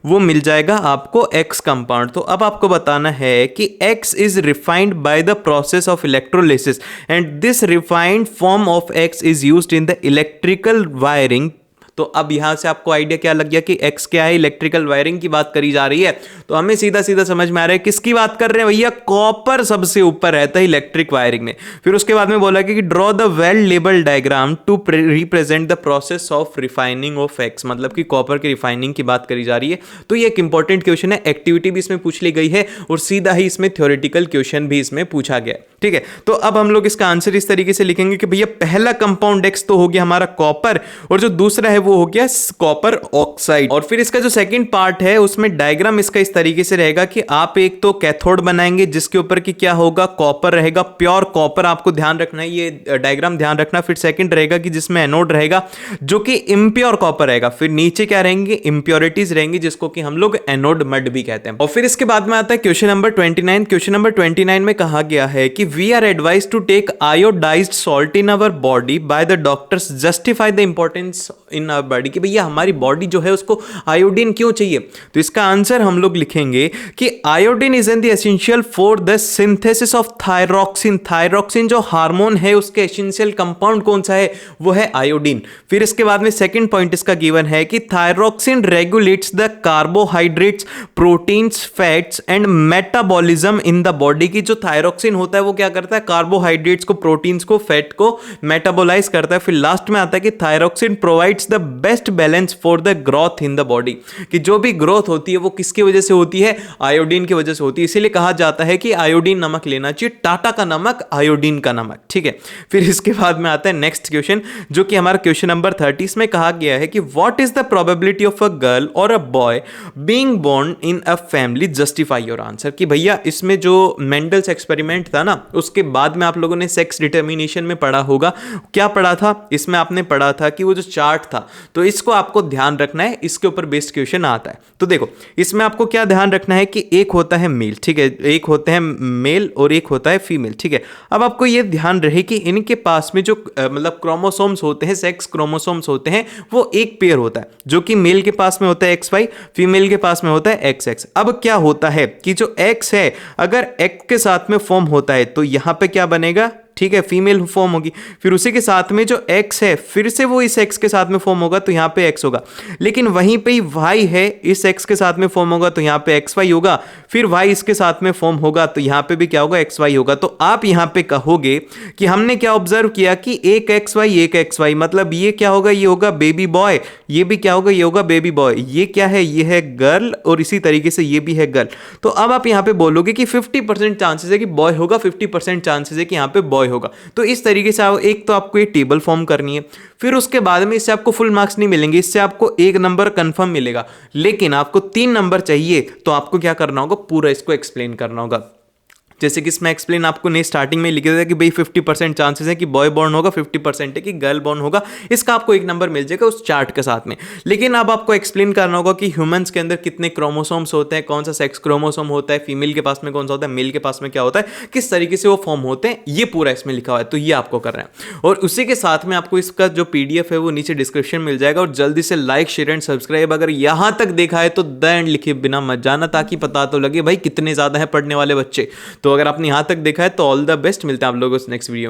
वो मिल जाएगा आपको X कंपाउंड। तो अब आपको बताना है कि X is refined by the process of electrolysis and this refined form of X is used in the electrical wiring. तो अब यहां से आपको आइडिया क्या लग गया कि X क्या है, इलेक्ट्रिकल वायरिंग की बात करी जा रही है। तो हमें सीधा सीधा समझ में आ रहा है किसकी बात कर रहे हैं भैया, कॉपर सबसे ऊपर रहता है इलेक्ट्रिक वायरिंग में। फिर उसके बाद में बोला कि draw the well label diagram to represent the process of refining of X, मतलब कि कॉपर की रिफाइनिंग की बात करी जा रही है। तो ये एक इंपॉर्टेंट क्वेश्चन है, एक्टिविटी भी इसमें पूछ ली गई है और सीधा ही इसमें थ्योरेटिकल क्वेश्चन भी इसमें पूछा गया है। ठीक है, तो अब हम लोग इसका आंसर इस तरीके से लिखेंगे कि भैया पहला कंपाउंड X तो हो गया हमारा कॉपर, और जो दूसरा है वो हो गया कॉपर ऑक्साइड। और फिर इसका जो सेकंड पार्ट है उसमें डायग्राम इसका इस तरीके से रहेगा कि आप एक तो कैथोड बनाएंगे जिसके ऊपर कि क्या होगा, कॉपर रहेगा, प्योर कॉपर, आपको ध्यान रखना है, ये डायग्राम ध्यान रखना। फिर सेकंड रहेगा कि जिसमें एनोड रहेगा जो कि इम्प्योर कॉपर रहेगा। फिर नीचे क्या रहेंगे, इंप्योरिटीज रहेंगी जिसको कि हम लोग एनोड मड भी कहते हैं। और फिर इसके बाद में आता है क्वेश्चन नंबर 29। क्वेश्चन नंबर 29 में कहा गया है कि we are advise to take iodized salt in our body by the doctors, justify the importance in our body, कि भैया हमारी बॉडी जो है उसको आयोडीन क्यों चाहिए। तो इसका आंसर हम लोग लिखेंगे कि iodine is in the essential for the synthesis of thyroxine. Thyroxine जो हार्मोन है उसके एसेंशियल कंपाउंड कौन सा है, वो है आयोडीन। फिर इसके बाद में सेकंड पॉइंट इसका गिवन है कि thyroxine regulates the carbohydrates, proteins, fats and metabolism in the body. की जो थायरॉक्सिन होता है वो क्या करता है, कार्बोहाइड्रेट्स को, प्रोटीन्स को, फैट को मेटाबोलाइज करता है। फिर लास्ट में आता है कि thyroxine provides the best balance for the growth in the body, कि जो भी ग्रोथ होती है वो किसकी वजह से होती है, आयोडीन की वजह से होती है। इसीलिए कहा जाता है कि आयोडीन नमक लेना चाहिए, टाटा का नमक, आयोडीन का नमक। ठीक है, फिर इसके बाद में आता है नेक्स्ट क्वेश्चन जो कि हमारा क्वेश्चन नंबर 30 में कहा गया है कि what is the probability of a girl और a boy being born in a family, justify your answer. कि भैया इसमें जो मेंडल्स एक्सपेरिमेंट था ना, उसके बाद में आप लोगों ने सेक्स डिटर्मिनेशन में पढ़ा होगा, क्या पढ़ा था इसमें, आपने पढ़ा था कि वो जो चार्ट था, तो इसको आपको ध्यान रखना है, इसके ऊपर बेस्ड क्वेश्चन आता है। तो देखो इसमें आपको क्या ध्यान रखना है कि एक होता है मेल, ठीक है, एक होते हैं मेल और एक होता है फीमेल। ठीक है, अब आपको ये ध्यान रहे कि इनके पास में जो मतलब क्रोमोसोम्स होते हैं, सेक्स क्रोमोसोम्स होते हैं, वो एक पेयर होता है, जो कि मेल के पास में होता है XY, फीमेल के पास में होता है XX। अब क्या होता है कि जो X है अगर X के साथ में फॉर्म होता है तो यहां पे क्या बनेगा, ठीक है, फीमेल फॉर्म होगी। फिर उसी के साथ में जो X है फिर से वो इस X के साथ में फॉर्म होगा तो यहां पे X होगा। लेकिन वहीं पे ही Y है, इस X के साथ में फॉर्म होगा तो यहां पे XY होगा। फिर Y इसके साथ में फॉर्म होगा तो यहां पे भी क्या होगा, XY होगा। तो आप यहां पे कहोगे कि हमने क्या ऑब्जर्व किया कि एक XY एक XY, मतलब ये क्या होगा, ये होगा बेबी बॉय, ये भी क्या होगा, ये होगा बेबी बॉय। ये क्या है, ये है गर्ल, और इसी तरीके से ये भी है गर्ल। तो अब आप यहां पे बोलोगे कि 50% चांसेस है कि बॉय होगा, 50% चांसेस है कि यहां पे बॉय होगा। तो इस तरीके से एक तो आपको ये टेबल फॉर्म करनी है, फिर उसके बाद में इससे आपको फुल मार्क्स नहीं मिलेंगे, इससे आपको 1 नंबर कंफर्म मिलेगा, लेकिन आपको 3 नंबर चाहिए। तो आपको क्या करना होगा, पूरा इसको एक्सप्लेन करना होगा। जैसे कि इसमें एक्सप्लेन आपको नहीं स्टार्टिंग में लिख दिया कि भाई 50% चांसेस है कि बॉय बॉर्न होगा, 50% है कि गर्ल बॉर्न होगा। इसका आपको 1 नंबर मिल जाएगा उस चार्ट के साथ में। लेकिन अब आपको एक्सप्लेन करना होगा कि ह्यूमंस के अंदर कितने क्रोमोसोम्स होते हैं, कौन सा सेक्स क्रोमोसोम होता है, फीमेल के पास में कौन सा होता है, मेल के पास में क्या होता है, किस तरीके से वो फॉर्म होते हैं, ये पूरा इसमें लिखा हुआ है। तो ये आपको करना है, और उसी के साथ में आपको इसका जो PDF है वो नीचे डिस्क्रिप्शन मिल जाएगा। और जल्दी से लाइक, शेयर एंड सब्सक्राइब अगर यहां तक देखा है तो द एंड लिखे बिना मत जाना, ताकि पता तो लगे भाई कितने ज्यादा है पढ़ने वाले बच्चे। तो अगर आपने यहां तक देखा है तो ऑल द बेस्ट, मिलते हैं आप लोगों को नेक्स्ट वीडियो में।